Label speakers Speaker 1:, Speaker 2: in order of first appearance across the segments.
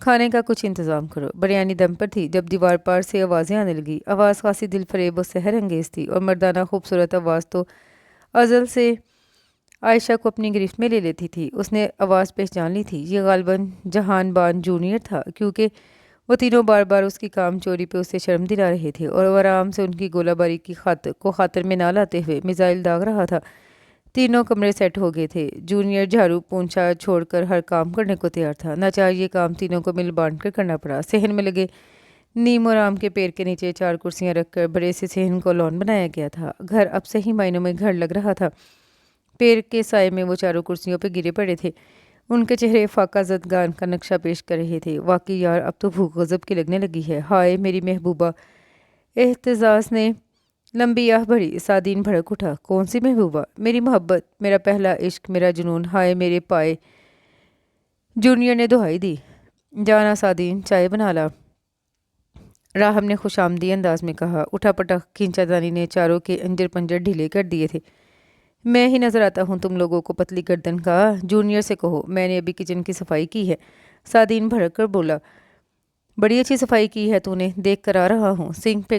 Speaker 1: کھانے کا کچھ انتظام کرو۔ بریانی دم پر تھی جب دیوار پار سے آوازیں آنے لگی۔ آواز خاصی دل فریب و سحر انگیز تھی اور مردانہ خوبصورت آواز تو ازل سے عائشہ کو اپنی گرفت میں لے لیتی تھی۔ اس نے آواز پہچان لی تھی، یہ غالباً جہان بان جونیئر تھا، کیونکہ وہ تینوں بار بار اس کی کام چوری پہ اسے شرم دلا رہے تھے اور وہ آرام سے ان کی گولہ باری کی خاطر میں نہ لاتے ہوئے میزائل داغ رہا تھا۔ تینوں کمرے سیٹ ہو گئے تھے۔ جونیئر جھاڑو پونچھا چھوڑ کر ہر کام کرنے کو تیار تھا۔ ناچار یہ کام تینوں کو مل بانٹ کر کرنا پڑا۔ صحن میں لگے نیم اور آم کے پیڑ کے نیچے 4 کرسیاں رکھ کر بڑے سے صحن کو لان بنایا گیا تھا۔ گھر اب صحیح معنوں میں گھر لگ رہا تھا۔ پیڑ کے سائے میں وہ چاروں کرسیوں پہ گرے پڑے تھے۔ ان کے چہرے فاقہ زدگان کا نقشہ پیش کر رہے تھے۔ واقعی یار اب تو بھوک غضب کی لگنے لگی ہے۔ ہائے میری محبوبہ، احتزاز نے لمبی آہ بھری۔ سعدین بھڑک اٹھا، کون سی محبوبہ؟ میری محبت، میرا پہلا عشق، میرا جنون، ہائے میرے پائے۔ جونیئر نے دہائی دی، جانا سعدین، چائے بنا لا۔ راہم نے خوش آمدی انداز میں کہا۔ اٹھا پٹک کھینچا دانی نے چاروں کے انجر پنجر ڈھیلے کر دیے تھے۔ میں ہی نظر آتا ہوں تم لوگوں کو پتلی گردن کا؟ جونیئر سے کہو میں نے ابھی کچن کی صفائی کی ہے۔ سعدین بھڑک کر بولا، بڑی اچھی صفائی کی ہے تو نے، دیکھ کر آ رہا ہوں۔ سنک پہ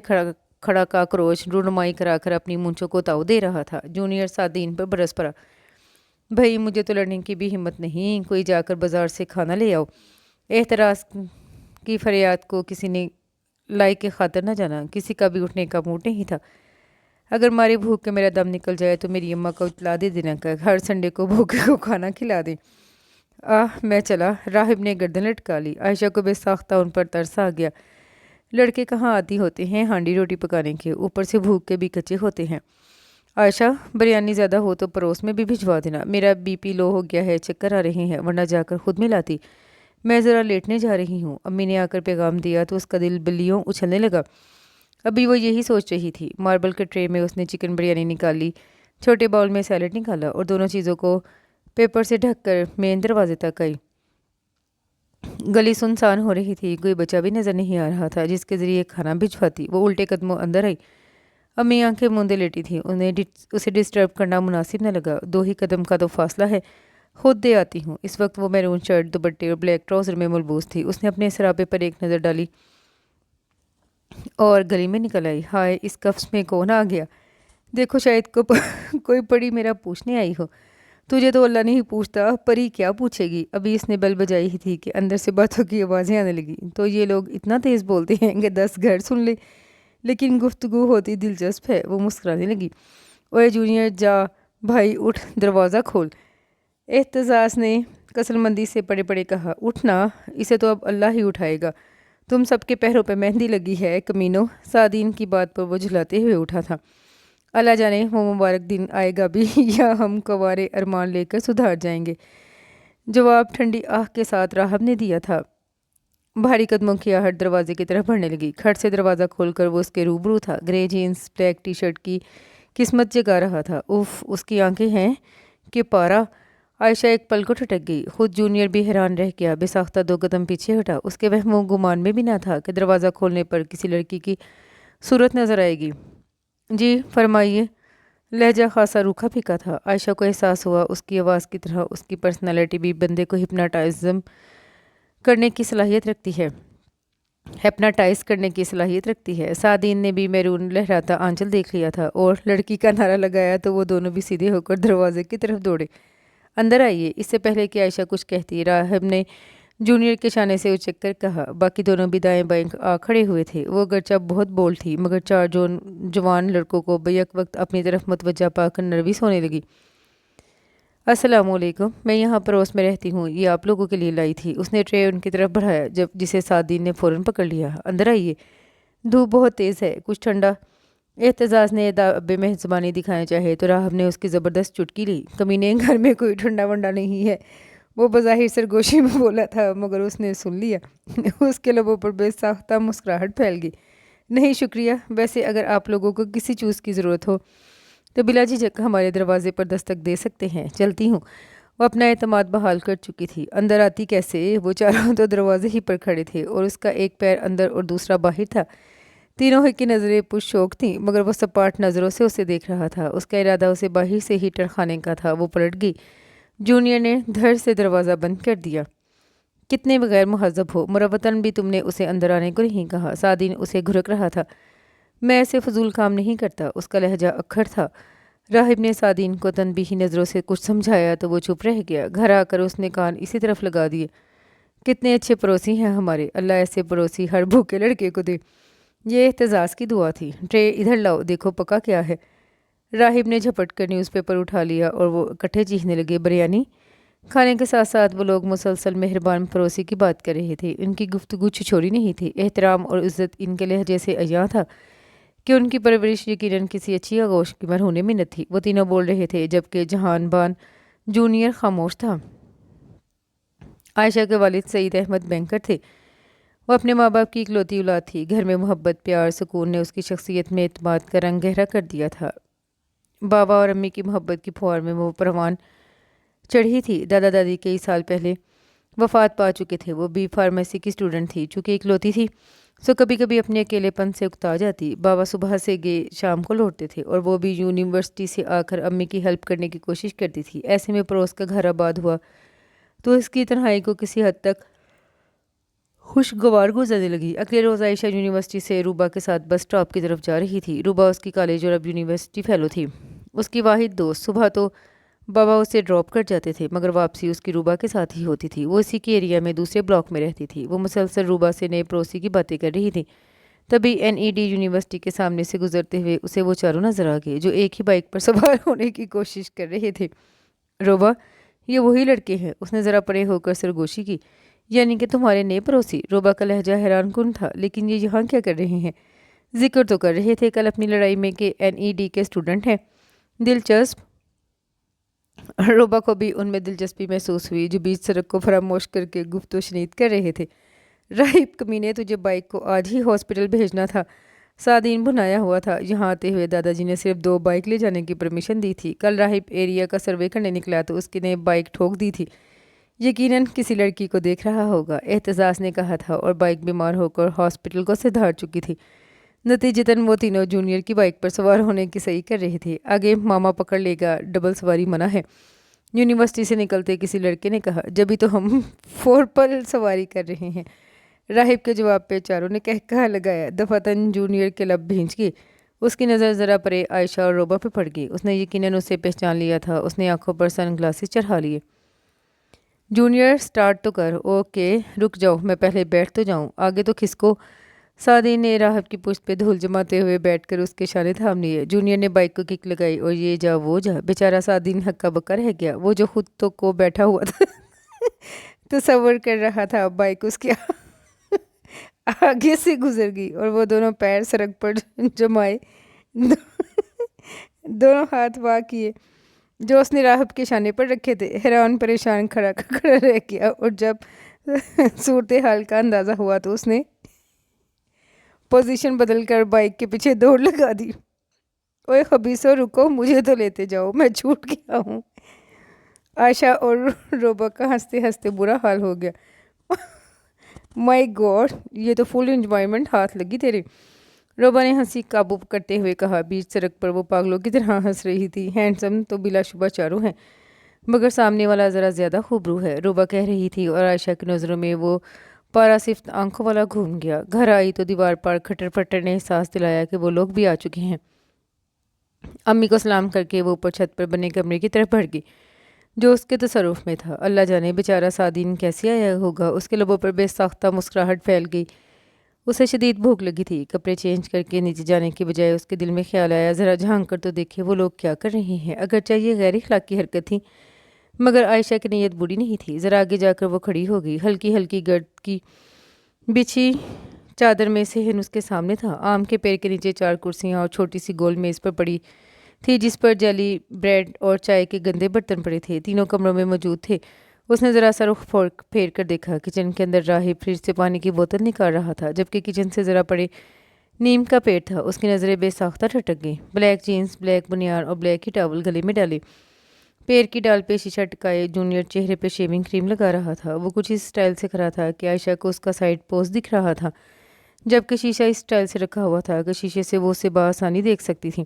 Speaker 1: کھڑا کاکروچ رونمائی کرا کر اپنی مونچھوں کو تاؤ دے رہا تھا۔ جونیئر سعدین پر برس پڑا، بھائی مجھے تو لڑنے کی بھی ہمت نہیں، کوئی جا کر بازار سے کھانا لے آؤ۔ احتراز کی فریاد کو کسی نے لائی کے خاطر نہ جانا، کسی کا بھی اٹھنے کا موڈ نہیں تھا۔ اگر ماری بھوک کے میرا دم نکل جائے تو میری اماں کو اطلاع دے دینا کہ ہر سنڈے کو بھوکے کو کھانا کھلا دیں۔ میں چلا۔ راہب نے گردن لٹکا لی۔ عائشہ کو بے ساختہ ان پر ترس آ گیا۔ لڑکے کہاں عادی ہوتے ہیں ہانڈی روٹی پکانے کے، اوپر سے بھوک کے بھی کچے ہوتے ہیں۔ عائشہ بریانی زیادہ ہو تو پروس میں بھی بھجوا دینا، میرا بی پی لو ہو گیا ہے، چکر آ رہے ہیں، ورنہ جا کر خود ملاتی۔ میں ذرا لیٹنے جا رہی ہوں۔ امی نے آ کر پیغام دیا تو اس کا دل بلیوں اچھلنے لگا۔ ابھی وہ یہی سوچ رہی تھی۔ ماربل کے ٹرے میں اس نے چکن بریانی نکال لی، چھوٹے باؤل میں سیلڈ نکالا اور دونوں چیزوں کو پیپر سے ڈھک کر مین دروازے تک آئی۔ گلی سنسان ہو رہی تھی، کوئی بچہ بھی نظر نہیں آ رہا تھا جس کے ذریعے کھانا بھجواتی۔ وہ الٹے قدموں اندر آئی۔ امی آنکھیں موندے لیٹی تھی، اسے ڈسٹرب کرنا مناسب نہ لگا۔ 2 ہی قدم کا تو فاصلہ ہے، خود دے آتی ہوں۔ اس وقت وہ میرون شرٹ، دوپٹے اور بلیک ٹراؤزر میں ملبوس تھی۔ اس نے اپنے سراپے پر ایک نظر ڈالی اور گلی میں نکل آئی۔ ہائے اس کفس میں کون آ گیا؟ دیکھو شاید کوئی پری میرا پوچھنے آئی ہو۔ تجھے تو اللہ نہیں پوچھتا، پری کیا پوچھے گی؟ ابھی اس نے بیل بجائی ہی تھی کہ اندر سے باتوں کی آوازیں آنے لگی۔ تو یہ لوگ اتنا تیز بولتے ہیں کہ 10 گھر سن لے، لیکن گفتگو ہوتی دلچسپ ہے۔ وہ مسکرانے لگی۔ اوے جونیئر جا بھائی اٹھ، دروازہ کھول۔ احتزاز نے کسل مندی سے پڑے پڑے کہا، اٹھنا، اسے تو اب اللہ ہی اٹھائے گا۔ تم سب کے پیروں پہ مہندی لگی ہے کمینوں۔ سعدین کی بات پر وہ جھلاتے ہوئے اٹھا تھا۔ اللہ جانے وہ مبارک دن آئے گا بھی یا ہم کوارے ارمان لے کر سدھار جائیں گے۔ جواب ٹھنڈی آہ کے ساتھ راہب نے دیا تھا۔ بھاری قدموں کی آہٹ دروازے کی طرف بڑھنے لگی۔ کھٹ سے دروازہ کھول کر وہ اس کے روبرو تھا۔ گرے جینز بلیک ٹی شرٹ کی قسمت جگا رہا تھا۔ اف، اس کی آنکھیں ہیں کہ پارا۔ عائشہ ایک پل کو ٹھٹک گئی۔ خود جونیئر بھی حیران رہ گیا، بے ساختہ 2 قدم پیچھے ہٹا۔ اس کے وہم و گمان میں بھی نہ تھا کہ دروازہ کھولنے پر کسی لڑکی کی صورت نظر آئے گی۔ جی فرمائیے۔ لہجہ خاصا روکھا پھیکا تھا۔ عائشہ کو احساس ہوا اس کی آواز کی طرح اس کی پرسنالٹی بھی بندے کو ہپناٹائز کرنے کی صلاحیت رکھتی ہے۔ سعدین نے بھی میرون لہراتا آنچل دیکھ لیا تھا اور لڑکی کا نعرہ لگایا تو وہ دونوں بھی سیدھے ہو کر دروازے کی طرف دوڑے۔ اندر آئیے۔ اس سے پہلے کہ عائشہ کچھ کہتی، راہب نے جونیئر کے شانے سے اچک کر کہا۔ باقی دونوں بھی دائیں بائیں آ کھڑے ہوئے تھے۔ وہ اگرچہ بہت بول تھی مگر 4 جوان لڑکوں کو بیک وقت اپنی طرف متوجہ پا کر نروس ہونے لگی۔ السلام علیکم، میں یہاں پڑوس میں رہتی ہوں، یہ آپ لوگوں کے لیے لائی تھی۔ اس نے ٹرے ان کی طرف بڑھایا جسے سعدین نے فوراً پکڑ لیا۔ اندر آئیے، دھوپ بہت تیز ہے، کچھ ٹھنڈا۔ احتزاز نے دعوے میں زبانی دکھانا چاہے تو راہب نے اس کی زبردست چٹکی لی۔ کمینے، گھر میں کوئی ٹھنڈا ونڈا نہیں ہے، وہ بظاہر سرگوشی میں بولا تھا مگر اس نے سن لیا۔ اس کے لبوں پر بے ساختہ مسکراہٹ پھیل گئی۔ نہیں شکریہ، ویسے اگر آپ لوگوں کو کسی چیز کی ضرورت ہو تو بلا جھجک ہمارے دروازے پر دستک دے سکتے ہیں، چلتی ہوں۔ وہ اپنا اعتماد بحال کر چکی تھی۔ اندر آتی کیسے؟ وہ چاروں تو دروازے ہی پر کھڑے تھے اور اس کا ایک پیر اندر اور دوسرا باہر تھا۔ تینوں ہی کی نظریں پش شوق تھیں مگر وہ سپاٹ نظروں سے اسے دیکھ رہا تھا۔ اس کا ارادہ اسے باہر سے ہی ٹرخانے کا تھا۔ وہ پلٹ گئی۔ جونیئر نے دھڑ سے دروازہ بند کر دیا۔ کتنے بغیر مہذب ہو، مروتاً بھی تم نے اسے اندر آنے کو نہیں کہا۔ سعدین اسے گھرک رہا تھا۔ میں ایسے فضول کام نہیں کرتا، اس کا لہجہ اکھڑ تھا۔ راہب نے سعدین کو تنبیہی نظروں سے کچھ سمجھایا تو وہ چپ رہ گیا۔ گھر آ کر اس نے کان اسی طرف لگا دیے۔ کتنے اچھے پڑوسی ہیں ہمارے، اللہ ایسے پڑوسی ہر بھوکے لڑکے کو دے۔ یہ اعتزاز کی دعا تھی۔ ٹرے ادھر لاؤ، دیکھو پکا کیا ہے۔ راہب نے جھپٹ کر نیوز پیپر اٹھا لیا اور وہ اکٹھے چیخنے لگے، بریانی۔ کھانے کے ساتھ ساتھ وہ لوگ مسلسل مہربان پڑوسی کی بات کر رہے تھے۔ ان کی گفتگو چھچوری نہیں تھی، احترام اور عزت ان کے لہجے سے عیاں تھا کہ ان کی پرورش یقیناً کسی اچھی آغوش کی مرہون منت تھی۔ وہ تینوں بول رہے تھے جبکہ جہان بان جونیئر خاموش تھا۔ عائشہ کے والد سعید احمد بینکر تھے۔ وہ اپنے ماں باپ کی اکلوتی اولاد تھی۔ گھر میں محبت، پیار، سکون نے اس کی شخصیت میں اعتماد کا رنگ گہرا کر دیا تھا۔ بابا اور امی کی محبت کی پھوار میں وہ پروان چڑھی تھی۔ دادا دادی کئی سال پہلے وفات پا چکے تھے۔ وہ بی فارمیسی کی اسٹوڈنٹ تھی۔ چونکہ اکلوتی تھی سو کبھی کبھی اپنے اکیلے پن سے اکتا جاتی۔ بابا صبح سے گئے شام کو لوٹتے تھے اور وہ بھی یونیورسٹی سے آ کر امی کی ہیلپ کرنے کی کوشش کرتی تھی۔ ایسے میں پڑوس کا گھر آباد ہوا تو اس کی تنہائی کو کسی حد تک خوشگوار گزرنے لگی۔ اگلے روز عائشہ یونیورسٹی سے روبا کے ساتھ بس اسٹاپ کی طرف جا رہی تھی۔ روبا اس کی کالج اور اب یونیورسٹی فیلو تھی، اس کی واحد دوست۔ صبح تو بابا اسے ڈراپ کر جاتے تھے مگر واپسی اس کی روبا کے ساتھ ہی ہوتی تھی۔ وہ اسی کے ایریا میں دوسرے بلاک میں رہتی تھی۔ وہ مسلسل روبا سے نئے پڑوسی کی باتیں کر رہی تھی۔ تبھی این ای ڈی یونیورسٹی کے سامنے سے گزرتے ہوئے اسے وہ چاروں نظر آ گئے جو ایک ہی بائک پر سوار ہونے کی کوشش کر رہے تھے۔ روبا، یہ وہی لڑکے ہیں؟ اس نے ذرا پرے ہو کر سرگوشی کی۔ یعنی کہ تمہارے نئے پڑوسی؟ روبا کا لہجہ حیران کن تھا۔ لیکن یہ یہاں کیا کر رہے ہیں؟ ذکر تو کر رہے تھے کل اپنی لڑائی میں کہ این ای ڈی کے اسٹوڈنٹ ہیں۔ دلچسپ۔ روبا کو بھی ان میں دلچسپی محسوس ہوئی جو بیچ سڑک کو فراموش کر کے گفت و شنید کر رہے تھے۔ راہب کمینے، تجھے بائک کو آج ہی ہاسپٹل بھیجنا تھا۔ سعدین بنایا ہوا تھا۔ یہاں آتے ہوئے دادا جی نے صرف 2 بائک لے جانے کی پرمیشن دی تھی۔ کل راہب ایریا کا سروے کرنے نکلا تو اس نے بائک ٹھوک دی تھی۔ یقیناً کسی لڑکی کو دیکھ رہا ہوگا، اعتزاز نے کہا تھا، اور بائک بیمار ہو کر ہاسپٹل کو سے دھار چکی تھی۔ نتیجتاً وہ تینوں جونیئر کی بائک پر سوار ہونے کی صحیح کر رہے تھے۔ آگے ماما پکڑ لے گا، ڈبل سواری منع ہے، یونیورسٹی سے نکلتے کسی لڑکے نے کہا۔ جبھی تو ہم 4 پل سواری کر رہے ہیں۔ راہب کے جواب پہ چاروں نے کہا لگایا۔ دفعتاً جونیئر کے لب بھینچ گئے۔ اس کی نظر ذرا پرے عائشہ اور روبا پہ پڑ گئی۔ اس نے یقیناً اسے پہچان لیا تھا۔ اس نے آنکھوں پر سن گلاسز چڑھا لیے۔ جونیئر سٹارٹ تو کر۔ اوکے رک جاؤ، میں پہلے بیٹھ تو جاؤں، آگے تو کھسکو۔ سعدین نے راہب کی پشت پہ دھول جماتے ہوئے بیٹھ کر اس کے شانے تھام لیے۔ جونیئر نے بائک کو کک لگائی اور یہ جا وہ جا۔ بیچارہ سعدین ہکا بکا رہ گیا۔ وہ جو خود تو کو بیٹھا ہوا تھا تصور کر رہا تھا بائک اس کے آگے سے گزر گئی اور وہ دونوں پیر سڑک پر جمائے دونوں ہاتھ وا کیے جو اس نے راہب کے شانے پر رکھے تھے۔ حیران پریشان کھڑا رہ گیا اور جب صورتحال کا اندازہ ہوا تو اس نے پوزیشن بدل کر بائک کے پیچھے دوڑ لگا دی۔ اوے خبیثو، رکو، مجھے تو لیتے جاؤ، میں چھوٹ گیا ہوں۔ عائشہ اور روبا کا ہنستے ہنستے برا حال ہو گیا۔ مائی گاڈ، یہ تو فل انجوائمنٹ ہاتھ لگی تیرے، روبا نے ہنسی قابو کرتے ہوئے کہا۔ بیچ سڑک پر وہ پاگلوں کی طرح ہنس رہی تھی۔ ہینڈسم تو بلا شبہ چاروں ہیں مگر سامنے والا ذرا زیادہ خوبرو ہے، روبا کہہ رہی تھی اور عائشہ کی نظروں میں وہ پارا صفت آنکھوں والا گھوم گیا۔ گھر آئی تو دیوار پر کھٹر پٹر نے احساس دلایا کہ وہ لوگ بھی آ چکے ہیں۔ امی کو سلام کر کے وہ اوپر چھت پر بنے کمرے کی طرف بڑھ گئی جو اس کے تصرف میں تھا۔ اللہ جانے بیچارہ سعدین کیسے آیا ہوگا۔ اس کے لبوں پر بے ساختہ مسکراہٹ پھیل گئی۔ اسے شدید بھوک لگی تھی۔ کپڑے چینج کر کے نیچے جانے کی بجائے اس کے دل میں خیال آیا ذرا جھانک کر تو دیکھے وہ لوگ کیا کر رہے ہیں۔ اگرچہ یہ غیر اخلاقی حرکت تھی مگر عائشہ کی نیت بری نہیں تھی۔ ذرا آگے جا کر وہ کھڑی ہو گئی۔ ہلکی ہلکی گرد کی بچھی چادر میں صحن اس کے سامنے تھا۔ آم کے پیڑ کے نیچے 4 کرسیاں اور چھوٹی سی گول میز پر پڑی تھی جس پر جیلی، بریڈ اور چائے کے گندے برتن پڑے تھے۔ تینوں کمروں میں موجود تھے۔ اس نے ذرا سا رخ پھیر کر دیکھا۔ کچن کے اندر راہب فریج سے پانی کی بوتل نکال رہا تھا جبکہ کچن سے ذرا پڑے نیم کا پیڑ تھا۔ اس کی نظریں بے ساختہ ٹھٹک گئیں۔ بلیک جینز، بلیک بنیان اور بلیک ہی ٹاول گلے میں ڈالے، پیر کی ڈال پہ شیشہ ٹکائے جونیئر چہرے پہ شیونگ کریم لگا رہا تھا۔ وہ کچھ اس سٹائل سے کھڑا تھا کہ عائشہ کو اس کا سائڈ پوز دکھ رہا تھا جبکہ شیشہ اس سٹائل سے رکھا ہوا تھا کہ شیشے سے وہ اسے بآسانی دیکھ سکتی تھی۔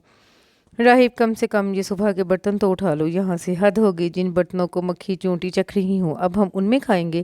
Speaker 1: راہب، کم سے کم یہ صبح کے برتن تو اٹھا لو، یہاں سے حد ہوگی، جن برتنوں کو مکھی چونٹی چکھ رہی ہوں اب ہم ان میں کھائیں گے۔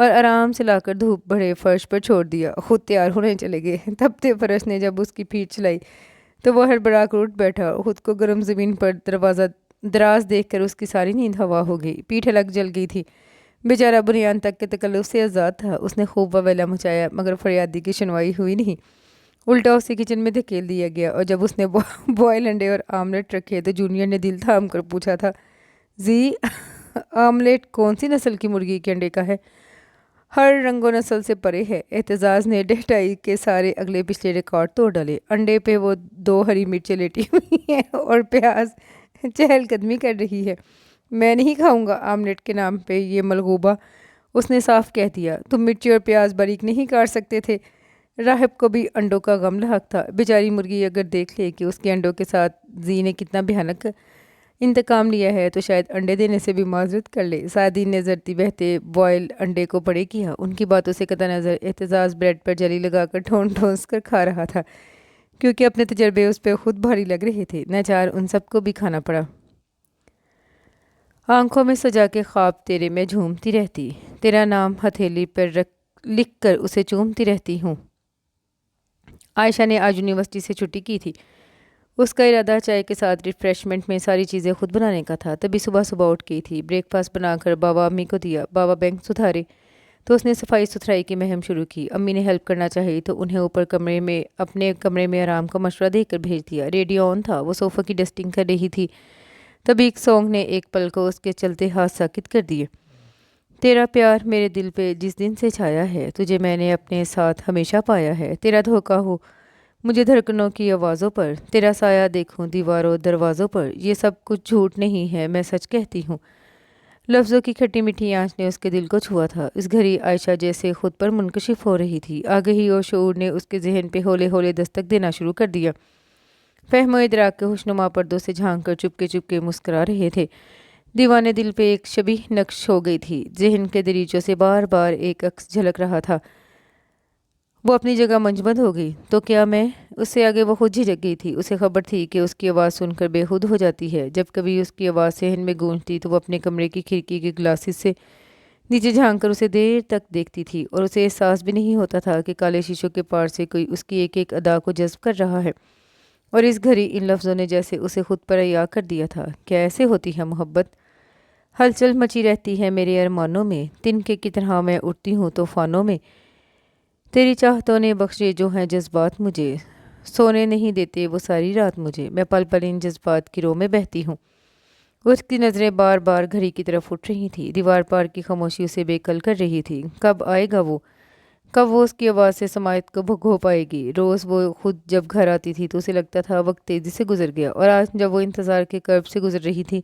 Speaker 1: اور آرام سے لا کر دھوپ بڑے فرش پر چھوڑ دیا۔ خود تیار ہونے چلے گئے۔ تپتے فرش نے جب اس کی پیٹھ چلائی تو وہ ہڑبڑا کر اٹھ بیٹھا۔ خود کو گرم زمین پر دراز دیکھ کر اس کی ساری نیند ہوا ہو گئی۔ پیٹھ الگ جل گئی تھی۔ بیچارہ بنیان تک کے تکلف سے آزاد تھا۔ اس نے خوب وویلا مچایا مگر فریادی کی سنوائی ہوئی نہیں۔ الٹا اسے کچن میں دھکیل دیا گیا، اور جب اس نے بوائل انڈے اور آملیٹ رکھے تو جونیئر نے دل تھام کر پوچھا تھا، زی آملیٹ کون سی نسل کی مرغی کے انڈے کا ہے؟ ہر رنگ و نسل سے پرے ہے۔ اعتزاز نے ڈہٹائی کے سارے اگلے پچھلے ریکارڈ توڑ ڈالے۔ انڈے پہ وہ 2 ہری مرچیں لیٹی ہوئی ہیں اور پیاز چہل قدمی کر رہی ہے۔ میں نہیں کھاؤں گا آملیٹ کے نام پہ یہ ملغوبہ، اس نے صاف کہہ دیا۔ تم مرچی اور پیاز باریک نہیں کاٹ سکتے تھے؟ راہب کو بھی انڈوں کا غم لاحق تھا۔ بیچاری مرغی اگر دیکھ لے کہ اس کے انڈوں کے ساتھ زی نے کتنا بھیانک انتقام لیا ہے تو شاید انڈے دینے سے بھی معذرت کر لے۔ سعدین نے زرتی بہتے بوائل انڈے کو بڑے کیا۔ ان کی باتوں سے قطع نظر اعتزاز بریڈ پر جلی لگا کر ٹھونس کر کھا رہا تھا، کیونکہ اپنے تجربے اس پہ خود بھاری لگ رہے تھے۔ ناچار ان سب کو بھی کھانا پڑا۔ آنکھوں میں سجا کے خواب تیرے میں جھومتی رہتی، تیرا نام ہتھیلی پر لکھ کر اسے چومتی رہتی ہوں۔ عائشہ نے آج یونیورسٹی سے چھٹی کی تھی۔ اس کا ارادہ چائے کے ساتھ ریفریشمنٹ میں ساری چیزیں خود بنانے کا تھا۔ تبھی صبح اٹھ گئی تھی۔ بریک فاسٹ بنا کر بابا امی کو دیا۔ بابا بینک سدھارے تو اس نے صفائی ستھرائی کی مہم شروع کی۔ امی نے ہیلپ کرنا چاہی تو انہیں اوپر اپنے کمرے میں آرام کا مشورہ دے کر بھیج دیا۔ ریڈیو آن تھا، وہ صوفہ کی ڈسٹنگ کر رہی تھی۔ تبھی ایک سانگ نے ایک پل کو اس کے چلتے ہاتھ ساکت کر دیے۔ تیرا پیار میرے دل پہ جس دن سے چھایا ہے، تجھے میں نے اپنے ساتھ ہمیشہ پایا ہے۔ تیرا دھوکہ ہو مجھے دھڑکنوں کی آوازوں پر، تیرا سایہ دیکھوں دیواروں دروازوں پر، یہ سب کچھ جھوٹ نہیں ہے، میں سچ کہتی ہوں۔ لفظوں کی کھٹی میٹھی آنچ نے اس کے دل کو چھوا تھا۔ اس گھڑی عائشہ جیسے خود پر منکشف ہو رہی تھی۔ آگہی اور شعور نے اس کے ذہن پہ ہولے ہولے دستک دینا شروع کر دیا۔ فہم و ادراک کے خوشنما پردوں سے جھانک کر چپکے مسکرا رہے تھے۔ دیوانے دل پہ ایک شبیہ نقش ہو گئی تھی۔ ذہن کے دریچوں سے بار بار ایک عکس جھلک رہا تھا۔ وہ اپنی جگہ منجمد ہو گئی تو کیا میں؟ اس سے آگے وہ خود جھجک گئی تھی۔ اسے خبر تھی کہ اس کی آواز سن کر بے خود ہو جاتی ہے۔ جب کبھی اس کی آواز ذہن میں گونجتی تو وہ اپنے کمرے کی کھڑکی کے گلاسز سے نیچے جھانک کر اسے دیر تک دیکھتی تھی، اور اسے احساس بھی نہیں ہوتا تھا کہ کالے شیشوں کے پار سے کوئی اس کی ایک ایک ادا کو جذب کر رہا ہے۔ اور اس گھڑی ان لفظوں نے جیسے اسے خود پر عیاں کر دیا تھا، کیا ایسے ہوتی ہے محبت؟ ہلچل مچی رہتی ہے میرے ارمانوں میں، تنکے کی طرح میں اٹھتی ہوں طوفانوں میں۔ تیری چاہتوں نے بخشے جو ہیں جذبات مجھے، سونے نہیں دیتے وہ ساری رات مجھے، میں پل پل ان جذبات کی رو میں بہتی ہوں۔ اس کی نظریں بار بار گھڑی کی طرف اٹھ رہی تھی۔ دیوار پار کی خاموشی اسے بے کل کر رہی تھی۔ کب آئے گا وہ؟ کب وہ اس کی آواز سے سماعت کو بھگو پائے گی؟ روز وہ خود جب گھر آتی تھی تو اسے لگتا تھا وقت تیزی سے گزر گیا، اور آج جب وہ انتظار کے کرب سے گزر رہی تھی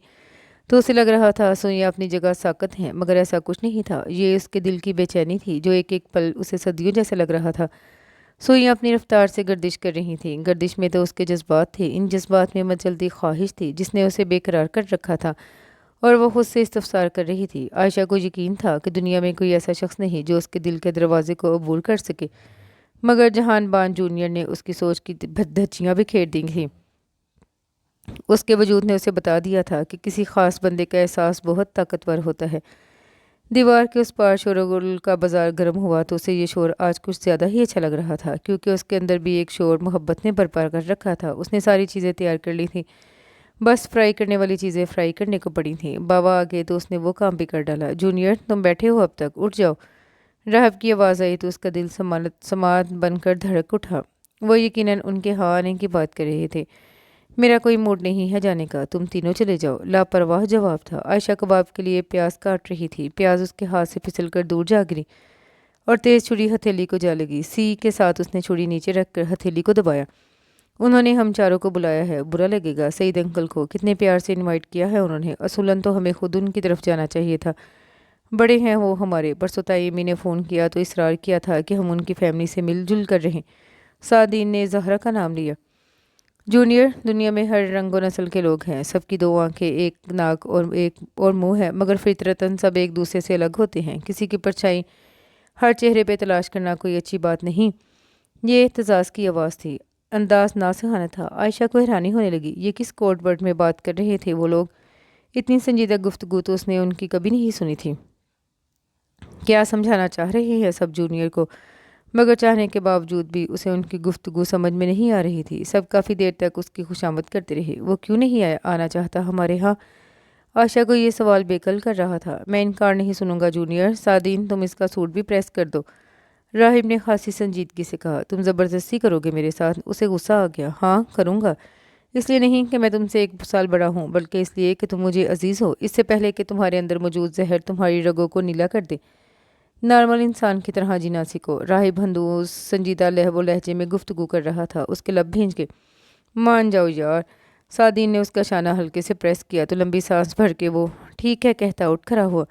Speaker 1: تو اسے لگ رہا تھا سوئیاں اپنی جگہ ساکت ہیں، مگر ایسا کچھ نہیں تھا۔ یہ اس کے دل کی بے چینی تھی جو ایک ایک پل اسے صدیوں جیسے لگ رہا تھا۔ سوئیاں اپنی رفتار سے گردش کر رہی تھیں۔ گردش میں تو اس کے جذبات تھے، ان جذبات میں مچلتی خواہش تھی جس نے اسے بے قرار کر رکھا تھا، اور وہ خود سے استفسار کر رہی تھی۔ عائشہ کو یقین تھا کہ دنیا میں کوئی ایسا شخص نہیں جو اس کے دل کے دروازے کو عبور کر سکے، مگر جہان بان جونیئر نے اس کی سوچ کی دھجیاں بکھیر دی تھیں۔ اس کے وجود نے اسے بتا دیا تھا کہ کسی خاص بندے کا احساس بہت طاقتور ہوتا ہے۔ دیوار کے اس پار شور و غل کا بازار گرم ہوا تو اسے یہ شور آج کچھ زیادہ ہی اچھا لگ رہا تھا، کیونکہ اس کے اندر بھی ایک شور محبت نے برپا کر رکھا تھا۔ اس نے ساری چیزیں تیار کر لی تھیں، بس فرائی کرنے والی چیزیں فرائی کرنے کو پڑی تھیں۔ بابا آگے تو اس نے وہ کام بھی کر ڈالا۔ جونیئر تم بیٹھے ہو اب تک، اٹھ جاؤ۔ راہب کی آواز آئی تو اس کا دل سماعت بن کر دھڑک اٹھا۔ وہ یقیناً ان کے ہاں آنے کی بات کر رہے تھے۔ میرا کوئی موڈ نہیں ہے جانے کا، تم تینوں چلے جاؤ، لاپرواہ جواب تھا۔ عائشہ کباب کے لیے پیاز کاٹ رہی تھی۔ پیاز اس کے ہاتھ سے پھسل کر دور جا گری اور تیز چھری ہتھیلی کو جا لگی۔ سی کے ساتھ اس نے چھری نیچے رکھ کر ہتھیلی کو دبایا۔ انہوں نے ہم چاروں کو بلایا ہے، برا لگے گا؟ سعید انکل کو کتنے پیار سے انوائٹ کیا ہے انہوں نے، اصولاً تو ہمیں خود ان کی طرف جانا چاہیے تھا، بڑے ہیں وہ ہمارے۔ پرسوں تائیمی نے فون کیا تو اصرار کیا تھا کہ ہم ان کی فیملی سے مل جل کر رہیں۔ سعدین نے زہرا کا نام لیا۔ جونیئر دنیا میں ہر رنگ و نسل کے لوگ ہیں، سب کی 2 آنکھیں، ایک ناک اور منہ ہے، مگر فطرتاً سب ایک دوسرے سے الگ ہوتے ہیں۔ کسی کی پرچھائی ہر چہرے پہ تلاش کرنا کوئی اچھی بات نہیں۔ یہ اعتزاز کی آواز تھی، انداز ناصحانہ تھا۔ عائشہ کو حیرانی ہونے لگی، یہ کس کوڈ ورڈ میں بات کر رہے تھے وہ لوگ؟ اتنی سنجیدہ گفتگو تو اس نے ان کی کبھی نہیں سنی تھی۔ کیا سمجھانا چاہ رہے ہیں سب جونیئر کو، مگر چاہنے کے باوجود بھی اسے ان کی گفتگو سمجھ میں نہیں آ رہی تھی۔ سب کافی دیر تک اس کی خوشامد کرتے رہے۔ وہ کیوں نہیں آنا چاہتا ہمارے ہاں؟ عائشہ کو یہ سوال بےقل کر رہا تھا۔ میں انکار نہیں سنوں گا جونیئر۔ سعدین تم اس کا سوٹ بھی پریس کر دو، راہب نے خاصی سنجیدگی سے کہا۔ تم زبردستی کرو گے میرے ساتھ؟ اسے غصہ آ گیا۔ ہاں کروں گا، اس لیے نہیں کہ میں تم سے 1 سال بڑا ہوں، بلکہ اس لیے کہ تم مجھے عزیز ہو، اس سے پہلے کہ تمہارے اندر موجود زہر تمہاری رگوں کو نیلا کر دے۔ نارمل انسان کی طرح جینا سیکھو۔ راہب ہندوس سنجیدہ لہب و لہجے میں گفتگو کر رہا تھا۔ اس کے لب بھینچ گئے۔ مان جاؤ یار۔ سعدین نے اس کا شانہ ہلکے سے پریس کیا تو لمبی سانس بھر کے وہ ٹھیک ہے کہتا اٹھ کھڑا ہوا۔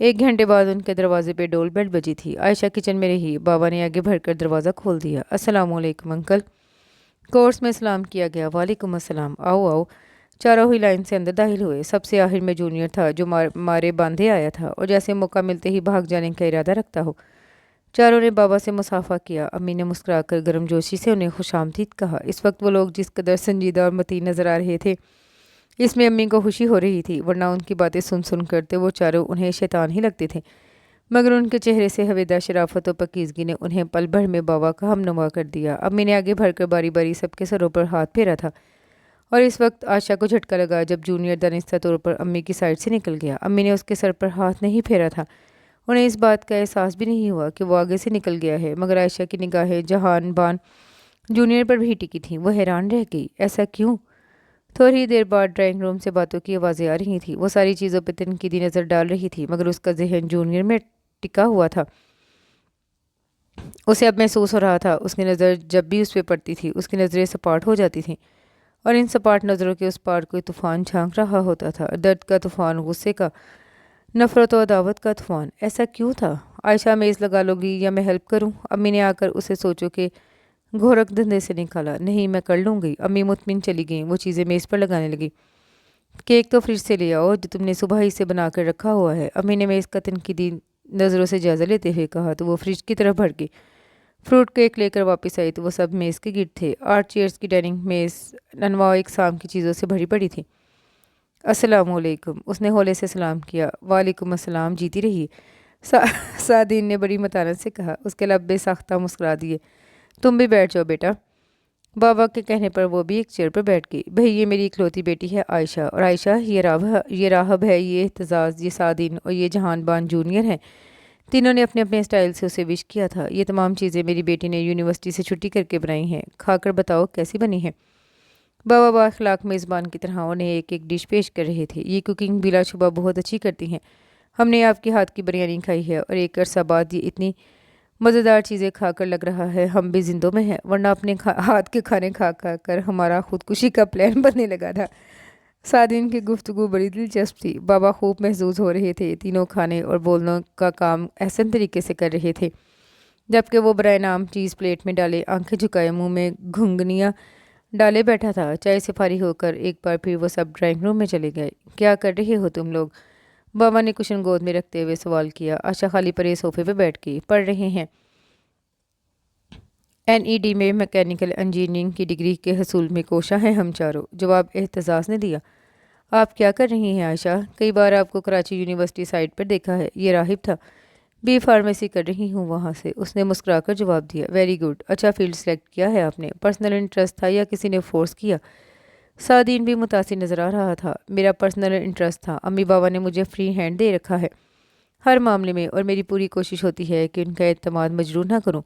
Speaker 1: 1 گھنٹے بعد ان کے دروازے پہ ڈول بیل بجی تھی۔ عائشہ کچن میں رہی۔ بابا نے آگے بڑھ کر دروازہ کھول دیا۔ السلام علیکم انکل۔ کورس میں سلام کیا گیا۔ وعلیکم السلام، آؤ آؤ۔ چاروں ہی لائن سے اندر داخل ہوئے۔ سب سے آخر میں جونیئر تھا جو مارے باندھے آیا تھا اور جیسے موقع ملتے ہی بھاگ جانے کا ارادہ رکھتا ہو۔ چاروں نے بابا سے مصافحہ کیا۔ امی نے مسکرا کر گرم جوشی سے انہیں خوش آمدید کہا۔ اس وقت وہ لوگ جس قدر سنجیدہ اور متین نظر آ رہے تھے، اس میں امی کو خوشی ہو رہی تھی، ورنہ ان کی باتیں سن سن کرتے وہ چاروں انہیں شیطان ہی لگتے تھے، مگر ان کے چہرے سے حویدہ شرافت و پاکیزگی نے انہیں پل بھر میں بابا کا ہمنوا کر دیا۔ امی نے آگے بڑھ کر باری باری سب کے سروں پر ہاتھ پھیرا تھا، اور اس وقت عائشہ کو جھٹکا لگا جب جونیئر دانستہ طور پر امی کی سائڈ سے نکل گیا۔ امی نے اس کے سر پر ہاتھ نہیں پھیرا تھا۔ انہیں اس بات کا احساس بھی نہیں ہوا کہ وہ آگے سے نکل گیا ہے، مگر عائشہ کی نگاہیں جہان بان جونیئر پر بھی ٹکی تھیں۔ وہ حیران رہ گئی، ایسا کیوں؟ تھوڑی دیر بعد ڈرائنگ روم سے باتوں کی آوازیں آ رہی تھیں۔ وہ ساری چیزوں پہ تنقیدی نظر ڈال رہی تھی، مگر اس کا ذہن جونیئر میں ٹکا ہوا تھا۔ اسے اب محسوس ہو رہا تھا اس کی نظر جب بھی اس پہ پڑتی تھی، اس کی نظریں سپاٹ ہو جاتی تھیں، اور ان سپاٹ نظروں کے اس پار کوئی طوفان جھانک رہا ہوتا تھا، درد کا طوفان، غصے کا، نفرت و عداوت کا طوفان۔ ایسا کیوں تھا؟ عائشہ میز لگا لو گی یا میں ہیلپ کروں؟ امی نے آ کر اسے سوچو کہ گھورک دھندے سے نکالا۔ نہیں میں کر لوں گی۔ امی مطمئن چلی گئیں۔ وہ چیزیں میز پر لگانے لگی۔ کیک تو فریج سے لے آؤ جو تم نے صبح ہی سے بنا کر رکھا ہوا ہے، امی نے میز کا تنقیدی نظروں سے جائزہ لیتے ہوئے کہا تو وہ فریج کی طرف بڑھ گئی۔ فروٹ کیک لے کر واپس آئی تو وہ سب میز کے گرد تھے۔ 8 چیئرز کی ڈائننگ میز انواع اقسام کی چیزوں سے بھری پڑی تھی۔ السلام علیکم، اس نے ہولے سے سلام کیا۔ وعلیکم السلام، جیتی رہی۔ سعدین نے بڑی متانت سے کہا۔ اس کے لب بے ساختہ مسکرا دیے۔ تم بھی بیٹھ جاؤ بیٹا۔ بابا کے کہنے پر وہ بھی ایک چیئر پر بیٹھ گئی۔ بھئی یہ میری اکلوتی بیٹی ہے عائشہ، اور عائشہ یہ راہب ہے، یہ اعتزاز، یہ سعدین اور یہ جہان بان جونیئر ہیں۔ تینوں نے اپنے اپنے سٹائل سے اسے وش کیا تھا۔ یہ تمام چیزیں میری بیٹی نے یونیورسٹی سے چھٹی کر کے بنائی ہیں، کھا کر بتاؤ کیسی بنی ہیں۔ بابا با اخلاق میزبان کی طرح انہیں ایک ایک ڈش پیش کر رہے تھے۔ یہ کوکنگ بلا شبہ بہت اچھی کرتی ہیں، ہم نے آپ کے ہاتھ کی بریانی کھائی ہے، اور ایک عرصہ بعد یہ اتنی مزیدار چیزیں کھا کر لگ رہا ہے ہم بھی زندوں میں ہیں، ورنہ اپنے ہاتھ کے کھانے کھا کھا کر ہمارا خودکشی کا پلان بننے لگا تھا۔ سعدین کی گفتگو بڑی دلچسپ تھی۔ بابا خوب محظوظ ہو رہے تھے۔ تینوں کھانے اور بولنے کا کام احسن طریقے سے کر رہے تھے، جبکہ وہ برائے نام چیز پلیٹ میں ڈالے، آنکھیں جھکائے، منہ میں گھنگنیاں ڈالے بیٹھا تھا۔ چائے سے فارغ ہو کر ایک بار پھر وہ سب ڈرائنگ روم میں چلے گئے۔ کیا کر رہے ہو تم لوگ؟ بابا نے کشن گود میں رکھتے ہوئے سوال کیا۔ عائشہ خالی پرے صوفے پہ بیٹھ گئی۔ پڑھ رہے ہیں NED میں میکینیکل انجینئرنگ کی ڈگری کے حصول میں کوشاں ہیں ہم چاروں، جواب اعتزاز نے دیا۔ آپ کیا کر رہی ہیں عائشہ؟ کئی بار آپ کو کراچی یونیورسٹی سائٹ پر دیکھا ہے، یہ راہب تھا۔ بی فارمیسی کر رہی ہوں وہاں سے، اس نے مسکرا کر جواب دیا۔ ویری گڈ، اچھا فیلڈ سلیکٹ کیا ہے آپ نے، پرسنل انٹرسٹ تھا یا کسی نے فورس کیا؟ سعدین بھی متاثر نظر آ رہا تھا۔ میرا پرسنل انٹرسٹ تھا، امی بابا نے مجھے فری ہینڈ دے رکھا ہے ہر معاملے میں، اور میری پوری کوشش ہوتی ہے کہ ان کا اعتماد مجروح نہ کروں۔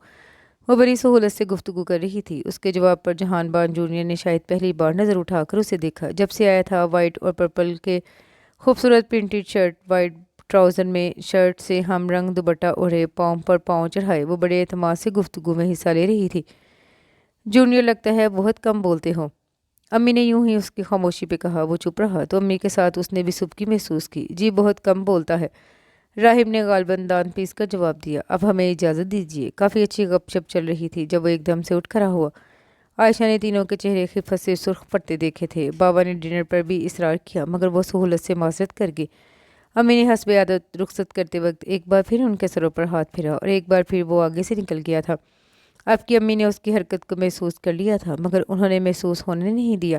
Speaker 1: وہ بڑی سہولت سے گفتگو کر رہی تھی۔ اس کے جواب پر جہان بان جونیئر نے شاید پہلی بار نظر اٹھا کر اسے دیکھا۔ جب سے آیا تھا وائٹ اور پرپل کے خوبصورت پرنٹڈ شرٹ، وائٹ ٹراؤزر میں شرٹ سے ہم رنگ دوپٹہ اوڑھے، پاؤں پر پاؤں چڑھائے، وہ بڑے اعتماد سے گفتگو میں حصہ لے رہی تھی۔ جونیئر لگتا ہے بہت کم بولتے ہو، امی نے یوں ہی اس کی خاموشی پہ کہا۔ وہ چپ رہا تو امی کے ساتھ اس نے بھی سبکی محسوس کی۔ جی بہت کم بولتا ہے، راہب نے غالباً دان پیس کر جواب دیا۔ اب ہمیں اجازت دیجیے۔ کافی اچھی گپ شپ چل رہی تھی جب وہ ایک دم سے اٹھ کھڑا ہوا۔ عائشہ نے تینوں کے چہرے خفت سے سرخ پڑتے دیکھے تھے۔ بابا نے ڈنر پر بھی اصرار کیا، مگر وہ سہولت سے معذرت کر گئے۔ امی نے حسب عادت رخصت کرتے وقت ایک بار پھر ان کے سروں پر ہاتھ پھیرا، اور ایک بار پھر وہ آگے سے نکل گیا تھا۔ آپ کی امی نے اس کی حرکت کو محسوس کر لیا تھا، مگر انہوں نے محسوس ہونے نہیں دیا۔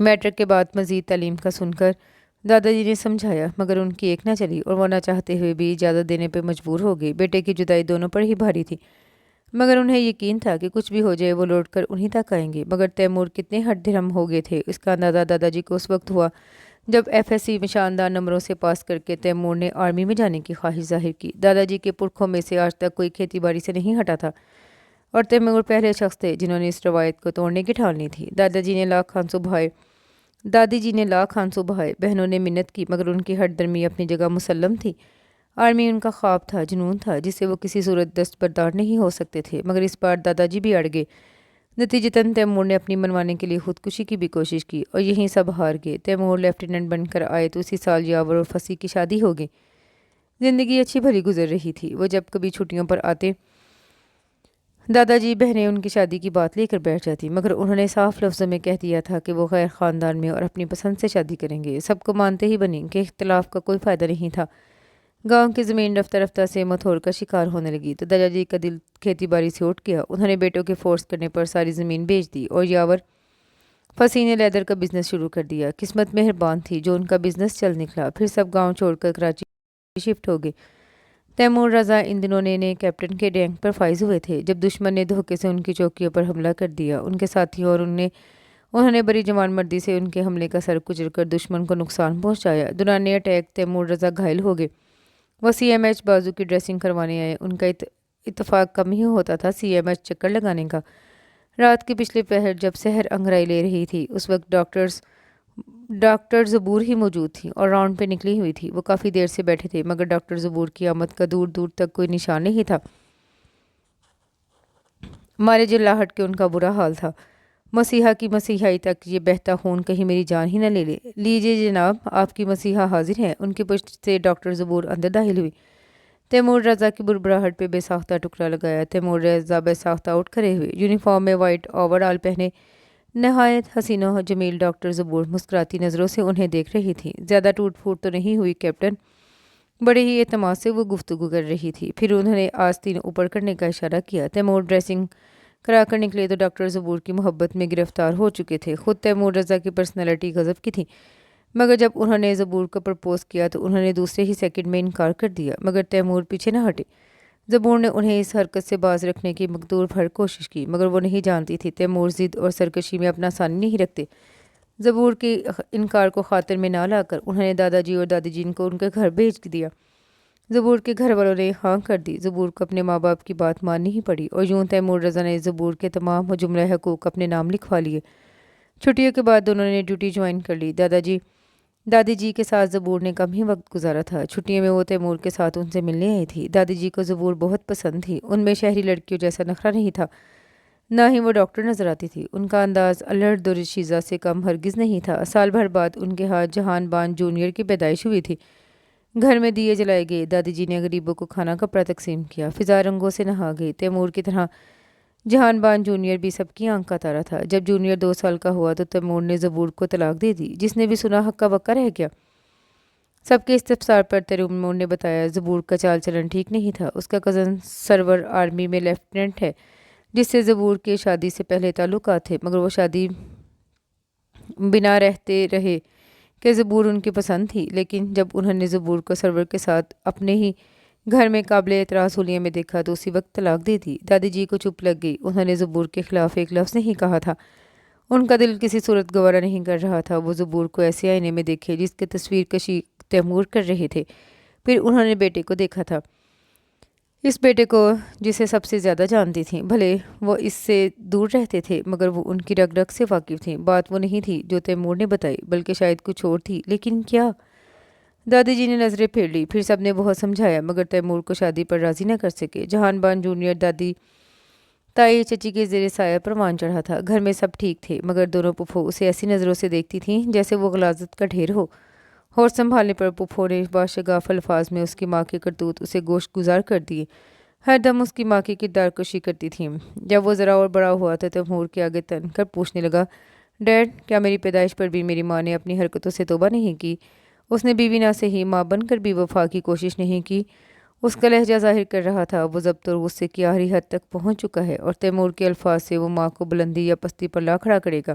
Speaker 1: میٹرک کے بعد مزید تعلیم کا سن کر دادا جی نے سمجھایا، مگر ان کی ایک نہ چلی اور وہ نہ چاہتے ہوئے بھی اجازت دینے پہ مجبور ہو گئی۔ بیٹے کی جدائی دونوں پر ہی بھاری تھی، مگر انہیں یقین تھا کہ کچھ بھی ہو جائے وہ لوٹ کر انہیں تک آئیں گے۔ مگر تیمور کتنے ہٹ دھرم ہو گئے تھے، اس کا اندازہ دادا جی کو اس وقت ہوا جب ایف ایس سی میں شاندار نمبروں سے پاس کر کے تیمور نے آرمی میں جانے کی خواہش ظاہر کی۔ دادا جی کے پرکھوں میں سے آج تک کوئی کھیتی باڑی سے نہیں ہٹا تھا، اور تیمور پہلے شخص تھے جنہوں نے اس روایت کو توڑنے کی ٹھان لی تھی۔ دادی جی نے لاکھ آنسو بہائے، بہنوں نے منت کی، مگر ان کی ہٹ درمی اپنی جگہ مسلم تھی۔ آرمی ان کا خواب تھا، جنون تھا، جس سے وہ کسی صورت دستبردار نہیں ہو سکتے تھے، مگر اس بار دادا جی بھی اڑ گئے۔ نتیجتاً تیمور نے اپنی منوانے کے لیے خودکشی کی بھی کوشش کی اور یہیں سب ہار گئے۔ تیمور لیفٹیننٹ بن کر آئے تو اسی سال یاور اور فصیح کی شادی ہو گئی۔ زندگی اچھی بھلی گزر رہی تھی۔ وہ جب کبھی چھٹیوں پر آتے دادا جی بہنیں ان کی شادی کی بات لے کر بیٹھ جاتی، مگر انہوں نے صاف لفظوں میں کہہ دیا تھا کہ وہ غیر خاندان میں اور اپنی پسند سے شادی کریں گے۔ سب کو مانتے ہی بنی کہ اختلاف کا کوئی فائدہ نہیں تھا۔ گاؤں کی زمین رفتہ رفتہ سے متھور کا شکار ہونے لگی تو دادا جی کا دل کھیتی باڑی سے اٹھ گیا۔ انہوں نے بیٹوں کے فورس کرنے پر ساری زمین بیچ دی اور یاور فصیح نے لیدر کا بزنس شروع کر دیا۔ قسمت مہربان تھی جو ان کا بزنس چل نکلا۔ پھر سب گاؤں چھوڑ کر کراچی شفٹ ہو گئے۔ تیمور رضا ان دنوں نئے کیپٹن کے رینک پر فائز ہوئے تھے جب دشمن نے دھوکے سے ان کی چوکیوں پر حملہ کر دیا۔ ان کے ساتھیوں اور انہوں نے بڑی جوان مردی سے ان کے حملے کا سر کچل کر دشمن کو نقصان پہنچایا۔ دوران اٹیک تیمور رضا گھائل ہو گئے۔ وہ سی ایم ایچ بازو کی ڈریسنگ کروانے آئے۔ ان کا اتفاق کم ہی ہوتا تھا سی ایم ایچ چکر لگانے کا۔ رات کے پچھلے پہر جب سحر انگڑائی لے رہی تھی، اس وقت ڈاکٹر زبور ہی موجود تھی اور راؤنڈ پہ نکلی ہوئی تھی۔ وہ کافی دیر سے بیٹھے تھے، مگر ڈاکٹر زبور کی آمد کا دور دور تک کوئی نشان نہیں تھا۔ مارے جلاہٹ کے ان کا برا حال تھا۔ مسیحا کی مسیحائی تک یہ بہتا خون کہیں میری جان ہی نہ لے لے۔ لیجیے جناب، آپ کی مسیحا حاضر ہے۔ ان کی پشت سے ڈاکٹر زبور اندر داخل ہوئی۔ تیمور رضا کی بربراہٹ پہ بے ساختہ ٹکڑا لگایا۔ تیمور رضا بے ساختہ اٹھ کھڑے ہوئے، یونیفارم میں وائٹ اوور آل پہنے۔ نہایت حسین و جمیل ڈاکٹر زبور مسکراتی نظروں سے انہیں دیکھ رہی تھی۔ زیادہ ٹوٹ پھوٹ تو نہیں ہوئی کیپٹن؟ بڑے ہی اعتماد سے وہ گفتگو کر رہی تھی۔ پھر انہوں نے آستین اوپر کرنے کا اشارہ کیا۔ تیمور ڈریسنگ کرا کر نکلے تو ڈاکٹر زبور کی محبت میں گرفتار ہو چکے تھے۔ خود تیمور رضا کی پرسنالٹی غضب کی تھی، مگر جب انہوں نے زبور کو پرپوز کیا تو انہوں نے دوسرے ہی سیکنڈ میں انکار کر دیا، مگر تیمور پیچھے نہ ہٹے۔ زبور نے انہیں اس حرکت سے باز رکھنے کی مقدور بھر کوشش کی، مگر وہ نہیں جانتی تھی تیمور ضد اور سرکشی میں اپنا ثانی نہیں رکھتے۔ زبور کے انکار کو خاطر میں نہ لا کر انہوں نے دادا جی اور دادی جی کو ان کے گھر بھیج دیا۔ زبور کے گھر والوں نے ہاں کر دی۔ زبور کو اپنے ماں باپ کی بات ماننی ہی پڑی اور یوں تیمور رضا نے زبور کے تمام جملہ حقوق اپنے نام لکھوا لیے۔ چھٹیوں کے بعد دونوں نے ڈیوٹی جوائن کر لی۔ دادی جی کے ساتھ زبور نے کم ہی وقت گزارا تھا۔ چھٹیوں میں وہ تیمور کے ساتھ ان سے ملنے آئی تھی۔ دادی جی کو زبور بہت پسند تھی۔ ان میں شہری لڑکیوں جیسا نخرہ نہیں تھا، نہ ہی وہ ڈاکٹر نظر آتی تھی۔ ان کا انداز الڑ درشیزہ سے کم ہرگز نہیں تھا۔ سال بھر بعد ان کے ہاں جہان بان جونیئر کی پیدائش ہوئی تھی۔ گھر میں دیے جلائے گئے۔ دادی جی نے غریبوں کو کھانا کپڑا تقسیم کیا۔ فضا رنگوں سے نہا گئی۔ تیمور کی طرح جہان بان جونیئر بھی سب کی آنکھ کا تارا تھا۔ جب جونیئر 2 سال کا ہوا تو تیمور نے زبور کو طلاق دے دی، جس نے بھی سنا ہکا بکا رہ گیا۔ سب کے استفسار پر تیمور نے بتایا زبور کا چال چلن ٹھیک نہیں تھا۔ اس کا کزن سرور آرمی میں لیفٹیننٹ ہے، جس سے زبور کے شادی سے پہلے تعلقات تھے، مگر وہ شادی بنا رہتے رہے کہ زبور ان کی پسند تھی۔ لیکن جب انہوں نے زبور کو سرور کے ساتھ اپنے ہی گھر میں قابل اعتراض حلیے میں دیکھا تو اسی وقت طلاق دے دی۔ دادی جی کو چپ لگ گئی۔ انہوں نے زبور کے خلاف ایک لفظ نہیں کہا تھا۔ ان کا دل کسی صورت گوارا نہیں کر رہا تھا وہ زبور کو ایسے آئینے میں دیکھے جس کی تصویر کشی تیمور کر رہے تھے۔ پھر انہوں نے بیٹے کو دیکھا تھا، اس بیٹے کو جسے سب سے زیادہ جانتی تھیں۔ بھلے وہ اس سے دور رہتے تھے، مگر وہ ان کی رگ رگ سے واقف تھیں۔ بات وہ نہیں تھی جو تیمور نے بتائی، بلکہ شاید کچھ اور تھی۔ لیکن کیا؟ دادی جی نے نظریں پھیر لی۔ پھر سب نے بہت سمجھایا، مگر تیمور کو شادی پر راضی نہ کر سکے۔ جہان بان جونیئر دادی تائی چچی کے زیر سایہ پروان چڑھا تھا۔ گھر میں سب ٹھیک تھے، مگر دونوں پھوپھو اسے ایسی نظروں سے دیکھتی تھیں جیسے وہ غلاظت کا ڈھیر ہو۔ ہوش سنبھالنے پر پھوپھو نے باشگاف الفاظ میں اس کی ماں کے کرتوت اسے گوشت گزار کر دیے۔ ہر دم اس کی ماں کی کردار کشی کرتی تھیں۔ جب وہ ذرا اور بڑا ہوا تو تیمور کے آگے تن کر پوچھنے لگا، ڈیڈ، کیا میری پیدائش پر بھی میری ماں نے اپنی حرکتوں سے توبہ نہیں کی؟ اس نے بیوی نہ سے ہی ماں بن کر بھی وفا کی کوشش نہیں کی؟ اس کا لہجہ ظاہر کر رہا تھا وہ ضبط اور غصے کی آخری حد تک پہنچ چکا ہے، اور تیمور کے الفاظ سے وہ ماں کو بلندی یا پستی پر لا کھڑا کرے گا۔